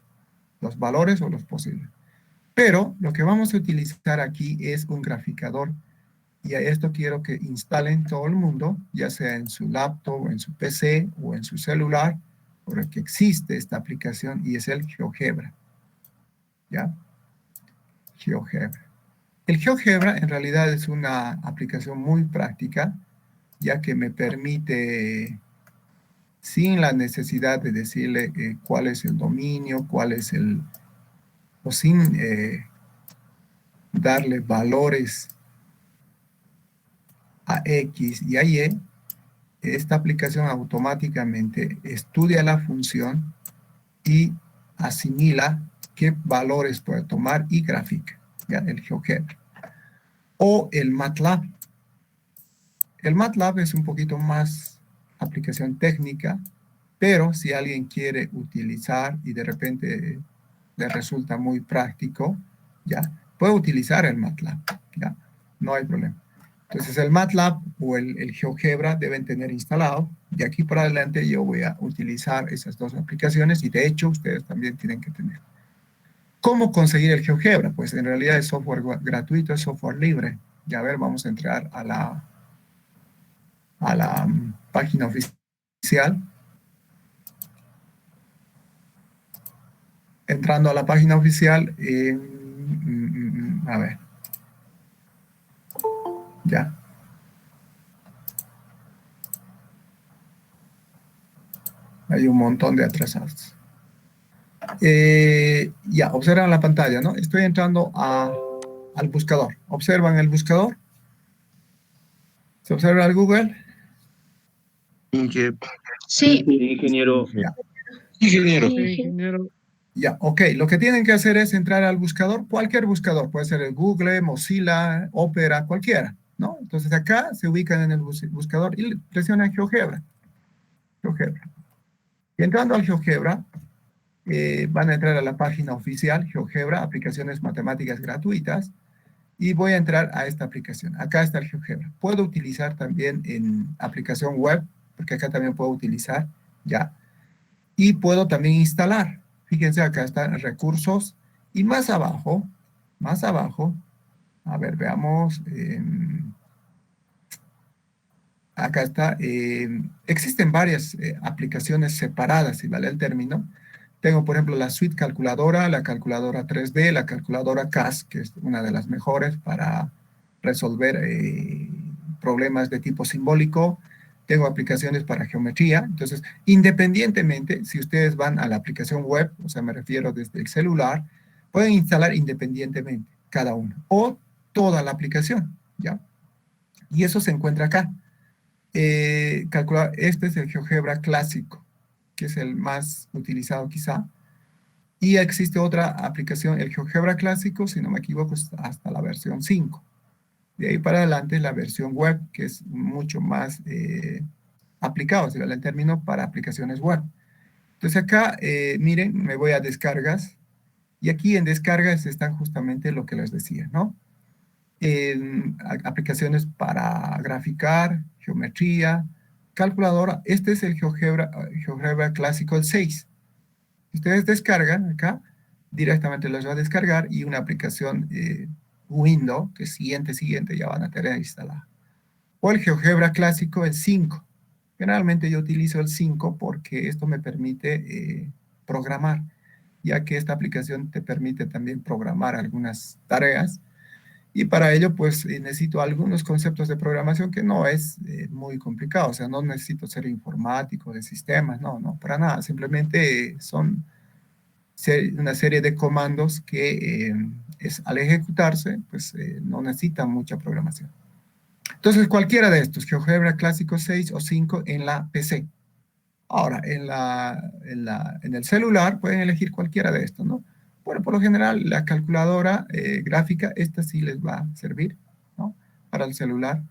Los valores o los posibles. Pero lo que vamos a utilizar aquí es un graficador. Y a esto quiero que instalen todo el mundo, ya sea en su laptop, o en su PC, o en su celular, porque existe esta aplicación y es el GeoGebra. ¿Ya? GeoGebra. El GeoGebra en realidad es una aplicación muy práctica, ya que me permite, sin la necesidad de decirle cuál es el dominio, cuál es el, o sin darle valores a X y a Y, esta aplicación automáticamente estudia la función y asimila qué valores puede tomar y grafica, ¿ya? El GeoGebra. O el MATLAB. El MATLAB es un poquito más aplicación técnica, pero si alguien quiere utilizar y de repente le resulta muy práctico, ¿ya? Puede utilizar el MATLAB, ¿ya? No hay problema. Entonces el MATLAB o el GeoGebra deben tener instalado. De aquí para adelante yo voy a utilizar esas dos aplicaciones y de hecho ustedes también tienen que tener. ¿Cómo conseguir el GeoGebra? Pues en realidad es software gratuito, es software libre. Ya a ver, vamos a entrar a la página oficial. Entrando a la página oficial, a ver. Ya. Hay un montón de atrasados. Ya, observan la pantalla, ¿no? Estoy entrando al buscador. ¿Observan el buscador? ¿Se observa el Google? Inge, Sí, Ingeniero. Ya. ingeniero. Ingeniero. Ya, ok. Lo que tienen que hacer es entrar al buscador, cualquier buscador, puede ser el Google, Mozilla, Opera, cualquiera, ¿no? Entonces acá se ubican en el buscador y presionan GeoGebra. GeoGebra. Y entrando al GeoGebra, van a entrar a la página oficial, GeoGebra, aplicaciones matemáticas gratuitas, y voy a entrar a esta aplicación. Acá está el GeoGebra. Puedo utilizar también en aplicación web, porque acá también puedo utilizar, ya. Y puedo también instalar. Fíjense, acá están recursos. Y más abajo, a ver, veamos. Acá está. Existen varias aplicaciones separadas, si vale el término. Tengo, por ejemplo, la suite calculadora, la calculadora 3D, la calculadora CAS, que es una de las mejores para resolver problemas de tipo simbólico. Tengo aplicaciones para geometría. Entonces, independientemente, si ustedes van a la aplicación web, o sea, me refiero desde el celular, pueden instalar independientemente cada uno, o toda la aplicación, ¿ya? Y eso se encuentra acá. Este es el GeoGebra clásico, que es el más utilizado quizá. Y existe otra aplicación, el GeoGebra clásico, si no me equivoco, hasta la versión 5. De ahí para adelante la versión web, que es mucho más aplicado, se ve el término para aplicaciones web. Entonces acá, miren, me voy a descargas, y aquí en descargas están justamente lo que les decía, ¿no? Aplicaciones para graficar, geometría, calculadora. Este es el GeoGebra clásico, el 6. Ustedes descargan acá, directamente los va a descargar y una aplicación Windows, que siguiente, ya van a tener instalada. O el GeoGebra clásico, el 5. Generalmente yo utilizo el 5 porque esto me permite programar, ya que esta aplicación te permite también programar algunas tareas. Y para ello, pues, necesito algunos conceptos de programación que no es muy complicado. O sea, no necesito ser informático de sistemas, no, para nada. Simplemente son una serie de comandos que al ejecutarse, pues, no necesitan mucha programación. Entonces, cualquiera de estos, GeoGebra clásico 6 o 5 en la PC. Ahora, en el celular pueden elegir cualquiera de estos, ¿no? Bueno, por lo general, la calculadora gráfica, esta sí les va a servir, ¿no? para el celular.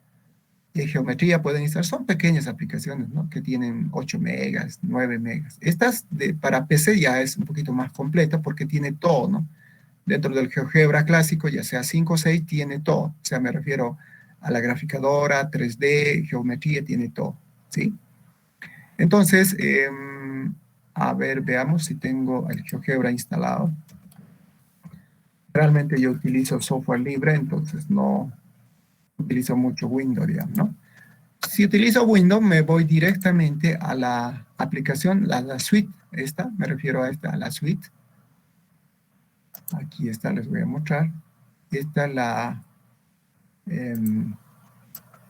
Geometría pueden instalar, son pequeñas aplicaciones, ¿no? Que tienen 8 megas, 9 megas. Para PC ya es un poquito más completa porque tiene todo, ¿no? Dentro del GeoGebra clásico, ya sea 5 o 6, tiene todo. O sea, me refiero a la graficadora, 3D, geometría, tiene todo, ¿sí? Entonces, a ver, veamos si tengo el GeoGebra instalado. Realmente yo utilizo software libre, entonces no utilizo mucho Windows, digamos, ¿no? Si utilizo Windows, me voy directamente a la aplicación, la suite, esta, me refiero a esta, a la suite. Aquí está, les voy a mostrar. Esta es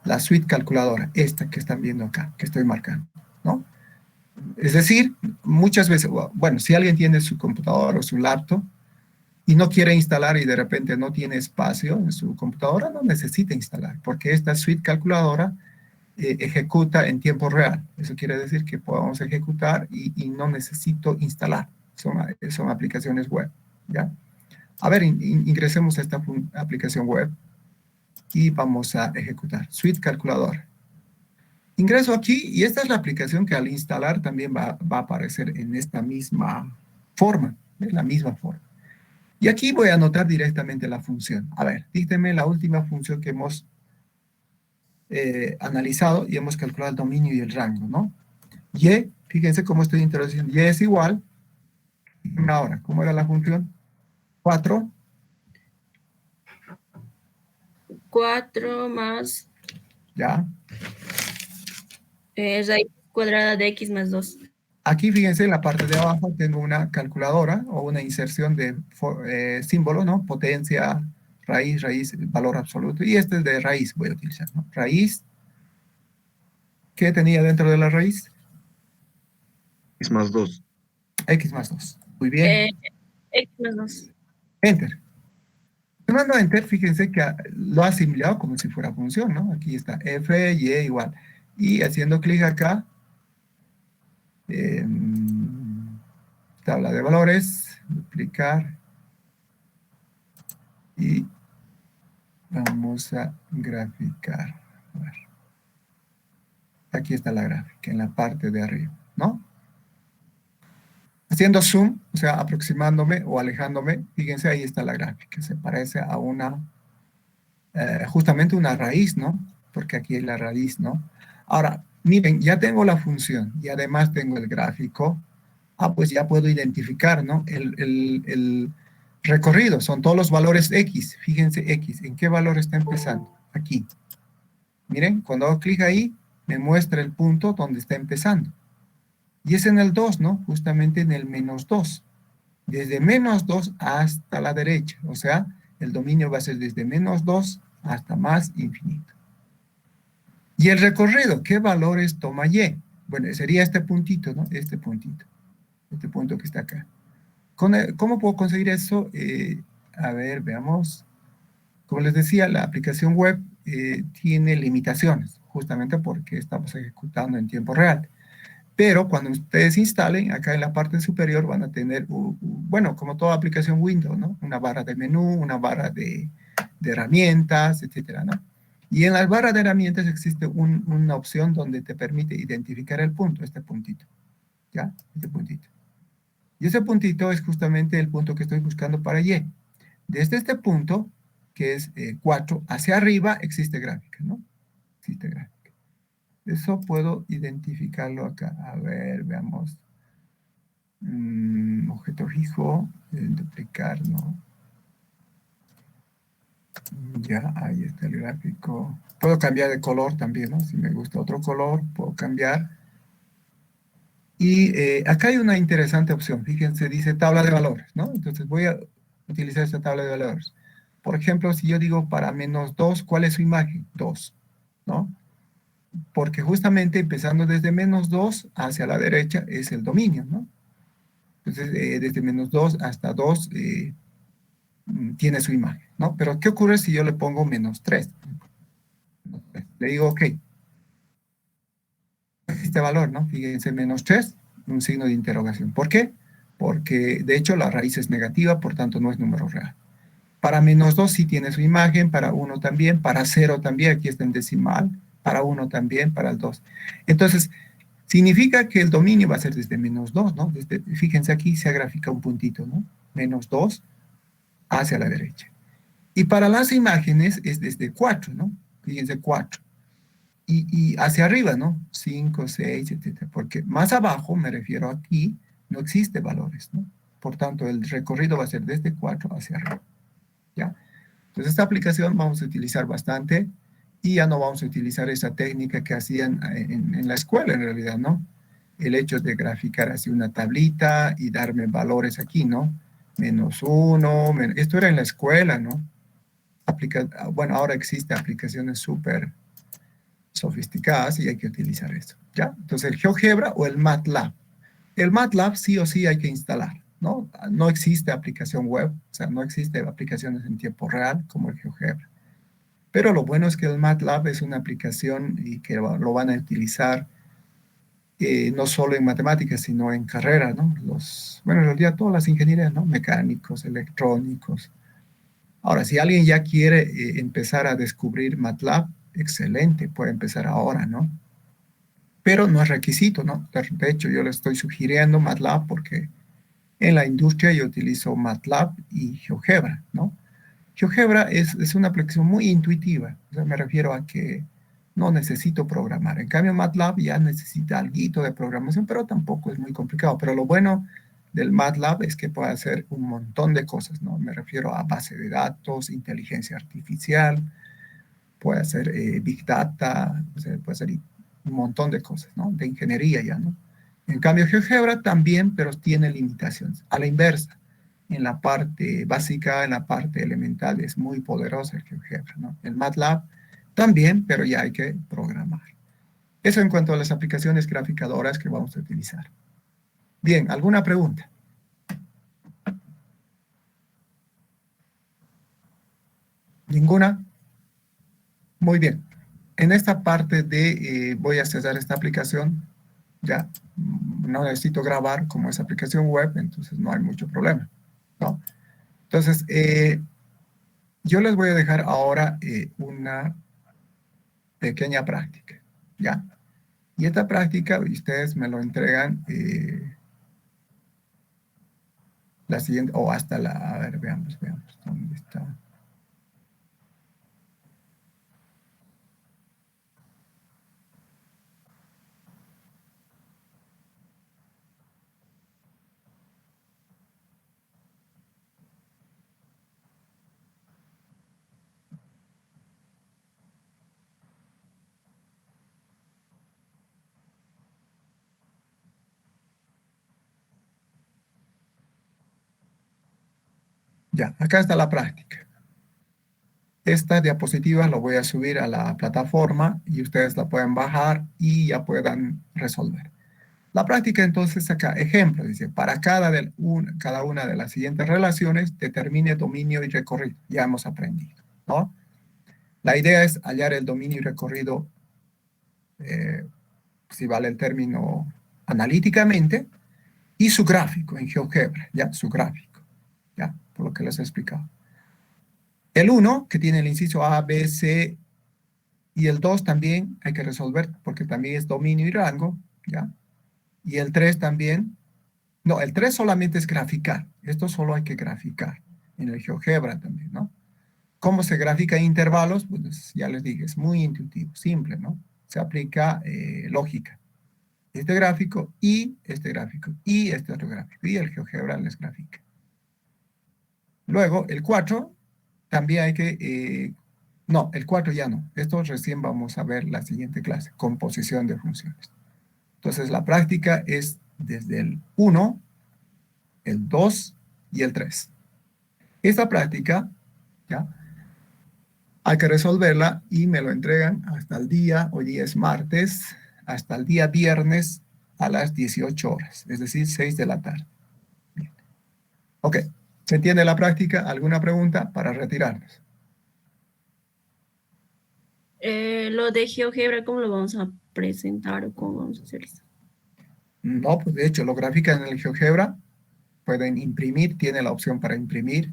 la suite calculadora, esta que están viendo acá, que estoy marcando, ¿no? Es decir, muchas veces, bueno, si alguien tiene su computador o su laptop y no quiere instalar y de repente no tiene espacio en su computadora, no necesita instalar, porque esta suite calculadora ejecuta en tiempo real. Eso quiere decir que podemos ejecutar y no necesito instalar. Son aplicaciones web, ¿ya? A ver, ingresemos a esta aplicación web y vamos a ejecutar. Suite calculadora. Ingreso aquí y esta es la aplicación que al instalar también va a aparecer en esta misma forma, en la misma forma. Y aquí voy a anotar directamente la función. A ver, dígame la última función que hemos analizado y hemos calculado el dominio y el rango, ¿no? Y, fíjense cómo estoy introduciendo. Y es igual. Ahora, ¿cómo era la función? 4. 4 más Ya. Raíz cuadrada de x más 2. Aquí, fíjense, en la parte de abajo tengo una calculadora o una inserción de símbolo, ¿no? Potencia, raíz, valor absoluto. Y este es de raíz, voy a utilizar, ¿no? Raíz. ¿Qué tenía dentro de la raíz? X más 2. X más 2. Muy bien. X más 2. Enter. Tomando Enter, fíjense que lo ha asimilado como si fuera función, ¿no? Aquí está F, Y igual. Y haciendo clic acá, tabla de valores, duplicar, y vamos a graficar. A ver. Aquí está la gráfica, en la parte de arriba, ¿no? Haciendo zoom, o sea, aproximándome o alejándome, fíjense, ahí está la gráfica. Se parece a justamente una raíz, ¿no? Porque aquí hay la raíz, ¿no? Ahora, miren, ya tengo la función y además tengo el gráfico. Pues ya puedo identificar, ¿no? El recorrido, son todos los valores X. Fíjense, X, ¿en qué valor está empezando? Aquí. Miren, cuando hago clic ahí, me muestra el punto donde está empezando. Y es en el 2, ¿no? Justamente en el menos 2. Desde menos 2 hasta la derecha. O sea, el dominio va a ser desde menos 2 hasta más infinito. Y el recorrido, ¿qué valores toma Y? Bueno, sería este puntito, ¿no? Este puntito. Este punto que está acá. ¿Cómo puedo conseguir eso? A ver, veamos. Como les decía, la aplicación web tiene limitaciones, justamente porque estamos ejecutando en tiempo real. Pero cuando ustedes instalen, acá en la parte superior van a tener, bueno, como toda aplicación Windows, ¿no? Una barra de menú, una barra de herramientas, etcétera, ¿no? Y en la barra de herramientas existe una opción donde te permite identificar el punto, este puntito, ¿ya? Este puntito. Y ese puntito es justamente el punto que estoy buscando para Y. Desde este punto, que es 4, hacia arriba existe gráfica, ¿no? Existe gráfica. Eso puedo identificarlo acá. A ver, veamos. Objeto fijo, duplicar, ¿no? Ya, ahí está el gráfico. Puedo cambiar de color también, ¿no? Si me gusta otro color, puedo cambiar. Y acá hay una interesante opción. Fíjense, dice tabla de valores, ¿no? Entonces voy a utilizar esta tabla de valores. Por ejemplo, si yo digo para menos 2, ¿cuál es su imagen? 2, ¿no? Porque justamente empezando desde menos 2 hacia la derecha es el dominio, ¿no? Entonces, desde menos 2 hasta 2 tiene su imagen, ¿no? Pero, ¿qué ocurre si yo le pongo menos 3? Le digo, ok. Este valor, ¿no? Fíjense, menos 3, un signo de interrogación. ¿Por qué? Porque, de hecho, la raíz es negativa, por tanto, no es número real. Para -2 sí tiene su imagen, para 1 también, para 0 también, aquí está en decimal, para 1 también, para el 2. Entonces, significa que el dominio va a ser desde -2, ¿no? Fíjense aquí se grafica un puntito, ¿no? -2 hacia la derecha. Y para las imágenes es desde 4, ¿no? Fíjense, 4. Y hacia arriba, ¿no? 5, 6, etcétera. Porque más abajo, me refiero aquí, no existe valores, ¿no? Por tanto, el recorrido va a ser desde 4 hacia arriba, ¿ya? Entonces, esta aplicación vamos a utilizar bastante y ya no vamos a utilizar esa técnica que hacían en la escuela, en realidad, ¿no? El hecho de graficar así una tablita y darme valores aquí, ¿no? -1, esto era en la escuela, ¿no? Bueno, ahora existen aplicaciones súper sofisticadas y hay que utilizar eso, ¿ya? Entonces, el GeoGebra o el MATLAB. El MATLAB sí o sí hay que instalar, ¿no? No existe aplicación web, o sea, no existe aplicaciones en tiempo real como el GeoGebra. Pero lo bueno es que el MATLAB es una aplicación y que lo van a utilizar no solo en matemáticas, sino en carrera, ¿no? Bueno, en realidad todas las ingenierías, ¿no? Mecánicos, electrónicos. Ahora, si alguien ya quiere empezar a descubrir MATLAB, excelente, puede empezar ahora, ¿no? Pero no es requisito, ¿no? De hecho, yo le estoy sugiriendo MATLAB porque en la industria yo utilizo MATLAB y GeoGebra, ¿no? GeoGebra es una aplicación muy intuitiva, o sea, me refiero a que no necesito programar. En cambio, MATLAB ya necesita algo de programación, pero tampoco es muy complicado. Pero lo bueno del MATLAB es que puede hacer un montón de cosas, ¿no? Me refiero a base de datos, inteligencia artificial, puede hacer Big Data, o sea, puede hacer un montón de cosas, ¿no? De ingeniería ya, ¿no? En cambio, GeoGebra también, pero tiene limitaciones. A la inversa, en la parte básica, en la parte elemental, es muy poderoso el GeoGebra, ¿no? El MATLAB también, pero ya hay que programar. Eso en cuanto a las aplicaciones graficadoras que vamos a utilizar. Bien, ¿alguna pregunta? ¿Ninguna? Muy bien. En esta parte de voy a cerrar esta aplicación, ya no necesito grabar como es aplicación web, entonces no hay mucho problema, ¿no? Entonces, yo les voy a dejar ahora una pequeña práctica, ¿ya? Y esta práctica, ustedes me lo entregan la siguiente, o hasta la, a ver, veamos, ¿dónde está? Ya, acá está la práctica. Esta diapositiva lo voy a subir a la plataforma y ustedes la pueden bajar y ya puedan resolver. La práctica entonces acá, ejemplo, dice, para cada una de las siguientes relaciones determine dominio y recorrido. Ya hemos aprendido, ¿no? La idea es hallar el dominio y recorrido, si vale el término, analíticamente, y su gráfico en GeoGebra, ¿ya? Su gráfico, ¿ya? Por lo que les he explicado. El 1, que tiene el inciso A, B, C, y el 2 también hay que resolver, porque también es dominio y rango, ¿ya? Y el 3 también. No, el 3 solamente es graficar. Esto solo hay que graficar. En el GeoGebra también, ¿no? ¿Cómo se grafica en intervalos? Pues ya les dije, es muy intuitivo, simple, ¿no? Se aplica lógica. Este gráfico y este gráfico y este otro gráfico. Y el GeoGebra les grafica. Luego, el 4, también hay que... no, el 4 ya no. Esto recién vamos a ver la siguiente clase, composición de funciones. Entonces, la práctica es desde el 1, el 2 y el 3. Esta práctica, ¿ya? Hay que resolverla y me lo entregan hasta el día, hoy día es martes, hasta el día viernes a las 18 horas, es decir, 6 de la tarde. Bien. Ok, ¿se entiende la práctica? ¿Alguna pregunta para retirarnos? Lo de GeoGebra, ¿cómo lo vamos a presentar o cómo vamos a hacer eso? No, pues de hecho lo grafican en el GeoGebra, pueden imprimir, tiene la opción para imprimir,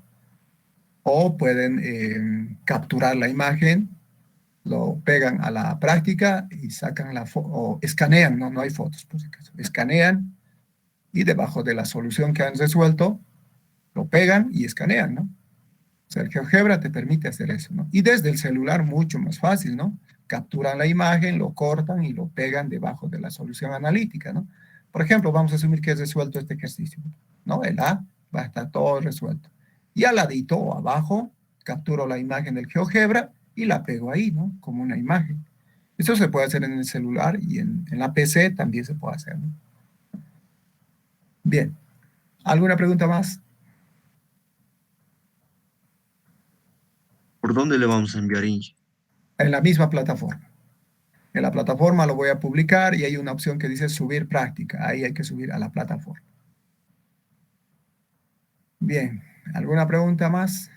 O pueden capturar la imagen, lo pegan a la práctica y sacan la foto, o escanean, no hay fotos por si acaso, escanean y debajo de la solución que han resuelto, lo pegan y escanean, ¿no? O sea, el GeoGebra te permite hacer eso, ¿no? Y desde el celular mucho más fácil, ¿no? Capturan la imagen, lo cortan y lo pegan debajo de la solución analítica, ¿no? Por ejemplo, vamos a asumir que es resuelto este ejercicio, ¿no? El A va a estar todo resuelto. Y al ladito o abajo, capturo la imagen del GeoGebra y la pego ahí, ¿no? Como una imagen. Eso se puede hacer en el celular y en la PC también se puede hacer, ¿no? Bien. ¿Alguna pregunta más? ¿Por dónde le vamos a enviar, Inge? En la misma plataforma. En la plataforma lo voy a publicar y hay una opción que dice subir práctica. Ahí hay que subir a la plataforma. Bien, ¿alguna pregunta más?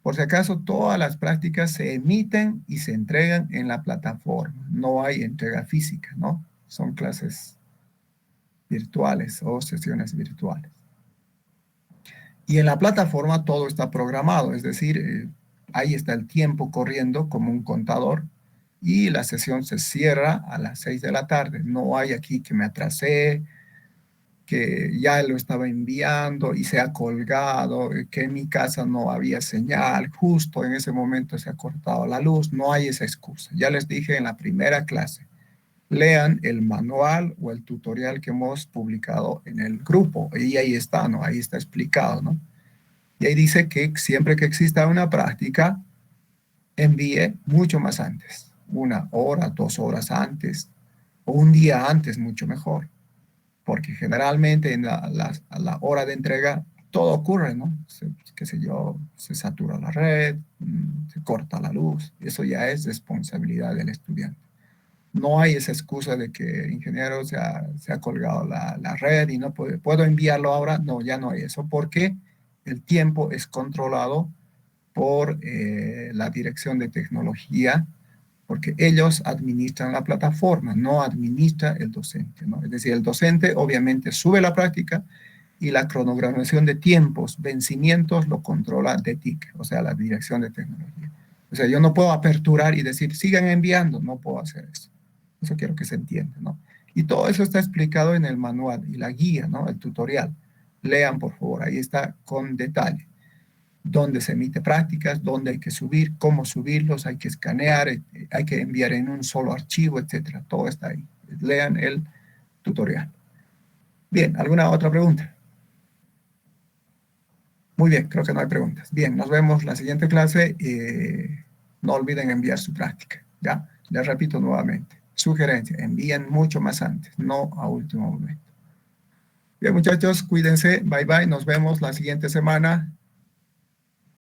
Por si acaso, todas las prácticas se emiten y se entregan en la plataforma. No hay entrega física, ¿no? Son clases virtuales o sesiones virtuales. Y en la plataforma todo está programado, es decir, ahí está el tiempo corriendo como un contador y la sesión se cierra a las 6 de la tarde. No hay aquí que me atrasé, que ya lo estaba enviando y se ha colgado, que en mi casa no había señal, justo en ese momento se ha cortado la luz. No hay esa excusa. Ya les dije en la primera clase, lean el manual o el tutorial que hemos publicado en el grupo y ahí está, ¿no? Ahí está explicado, ¿no? Y ahí dice que siempre que exista una práctica, envíe mucho más antes, 1 hora, 2 horas antes, o un día antes, mucho mejor. Porque generalmente a la hora de entrega todo ocurre, ¿no? Qué sé yo, se satura la red, se corta la luz, eso ya es responsabilidad del estudiante. No hay esa excusa de que ingeniero se ha colgado la red y no puedo enviarlo ahora. No, ya no hay eso, porque el tiempo es controlado por la dirección de tecnología, porque ellos administran la plataforma, no administra el docente, ¿no? Es decir, el docente obviamente sube la práctica y la cronogramación de tiempos, vencimientos, lo controla DETIC, o sea, la dirección de tecnología. O sea, yo no puedo aperturar y decir, sigan enviando, no puedo hacer eso. Eso quiero que se entienda, ¿no? Y todo eso está explicado en el manual y la guía, ¿no? El tutorial. Lean, por favor, ahí está con detalle. Dónde se emite prácticas, dónde hay que subir, cómo subirlos, hay que escanear, hay que enviar en un solo archivo, etcétera. Todo está ahí. Lean el tutorial. Bien, ¿alguna otra pregunta? Muy bien, creo que no hay preguntas. Bien, nos vemos la siguiente clase. No olviden enviar su práctica, ¿ya? Les repito nuevamente. Sugerencia, envíen mucho más antes, no a último momento. Bien, muchachos, cuídense. Bye, bye. Nos vemos la siguiente semana.